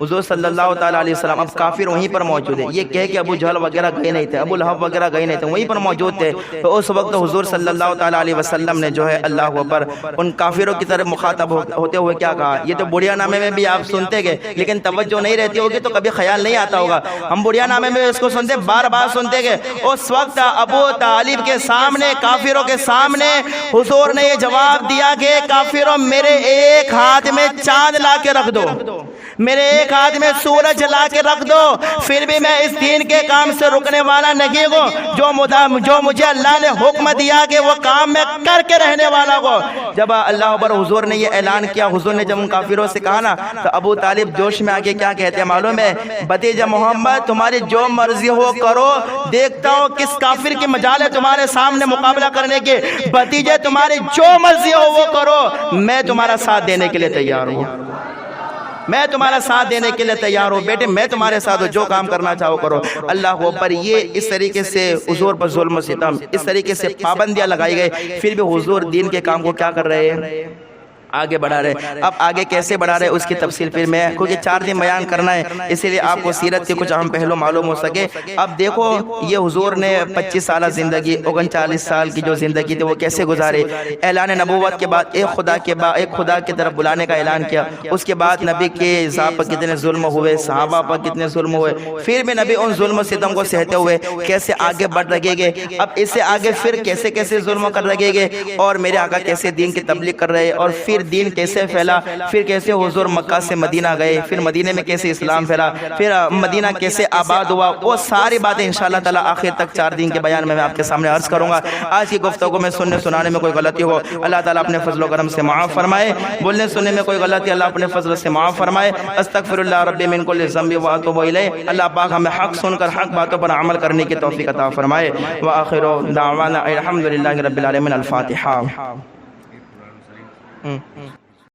حضور صلی اللہ تعالیٰ علیہ وسلم، اب کافر وہیں پر موجود ہے، یہ کہے کہ ابو جہل وغیرہ گئے نہیں تھے، ابو لہب وغیرہ گئے نہیں تھے، وہیں پر موجود تھے۔ تو اس وقت حضور صلی اللہ تعالیٰ علیہ وسلم نے جو ہے اللہ اکبر ان کافروں کی طرف مخاطب ہوتے ہوئے کیا کہا؟ یہ تو بڑیا نامے میں بھی آپ سنتے گئے لیکن توجہ نہیں رہتی ہوگی تو کبھی خیال نہیں آتا ہوگا، ہم بڑیا نامے میں اس کو سنتے بار بار سنتے گئے۔ اس وقت ابو طالب کے سامنے، کافروں کے سامنے حضور نے یہ جواب دیا کہ کافروں میرے ایک ہاتھ میں چاند لا کے رکھ دو، میرے ایک ہاتھ میں سورج لا کے رکھ دو، پھر بھی میں اس دین کے کام سے رکنے والا نہیں ہوں، جو مجھے اللہ نے حکم دیا کہ وہ کام میں کر کے رہنے والا ہوں۔ جب اللہ اکبر حضور نے یہ اعلان کیا، حضور نے جب ان کافروں سے کہا نا، تو ابو طالب جوش میں آگے کیا کہتے ہیں معلوم ہے؟ بھتیجا محمد تمہاری جو مرضی ہو کرو، دیکھتا ہوں کس کافر کی مجال ہے تمہارے سامنے مقابلہ کرنے کے، بھتیجے تمہاری جو مرضی ہو وہ کرو، میں تمہارا ساتھ دینے کے لیے تیار ہوں، میں تمہارا ساتھ دینے کے لیے تیار ہوں، بیٹے میں تمہارے ساتھ ہوں، جو کام کرنا چاہو کرو۔ اللہ اکبر، یہ اس طریقے سے حضور پر ظلم و ستم، اس طریقے سے پابندیاں لگائی گئی، پھر بھی حضور دین کے کام کو کیا کر رہے ہیں؟ آگے بڑھا رہے۔ اب آگے کیسے بڑھا رہے اس کی تفصیل پھر میں، کیونکہ 4 دن بیان کرنا ہے اسی لیے آپ کو سیرت کے کچھ اہم پہلو معلوم ہو سکے۔ اب دیکھو یہ حضور نے 25 سالہ زندگی، 39 سال کی جو زندگی تھی وہ کیسے گزارے۔ اعلان نبوت کے بعد ایک خدا کی طرف بلانے کا اعلان کیا، اس کے بعد نبی کے ذات پر کتنے ظلم ہوئے، صحابہ پر کتنے ظلم ہوئے، پھر بھی نبی ان ظلم و ستم کو سہتے ہوئے کیسے آگے بڑھ رہے گے۔ اب اس سے آگے پھر کیسے ظلم کر رہے گے، اور میرے آقا کیسے دین کی تبلیغ کر رہے، اور پھر دین کیسے پھیلا، پھر کیسے حضور مکہ سے مدینہ گئے، پھر مدینہ میں کیسے اسلام پھیلا، پھر مدینہ کیسے آباد ہوا، وہ ساری باتیں انشاءاللہ تعالی آخر تک 4 دن کے بیان میں آپ کے سامنے عرض کروں گا۔ آج کی گفتگو میں سننے سنانے میں کوئی غلطی ہو اللہ تعالیٰ اپنے فضل و کرم سے معاف فرمائے، بولنے سننے میں کوئی غلطی اللہ اپنے فضل سے معاف فرمائے۔ استغفر اللہ ربی من کل ذنب واتوب الیہ۔ اللہ پاک ہمیں حق سن کر حق باتوں پر عمل کرنے کی توفیق عطا فرمائے۔ وآخر دعوانا الحمدللہ رب العالمین۔ الفاتحہ۔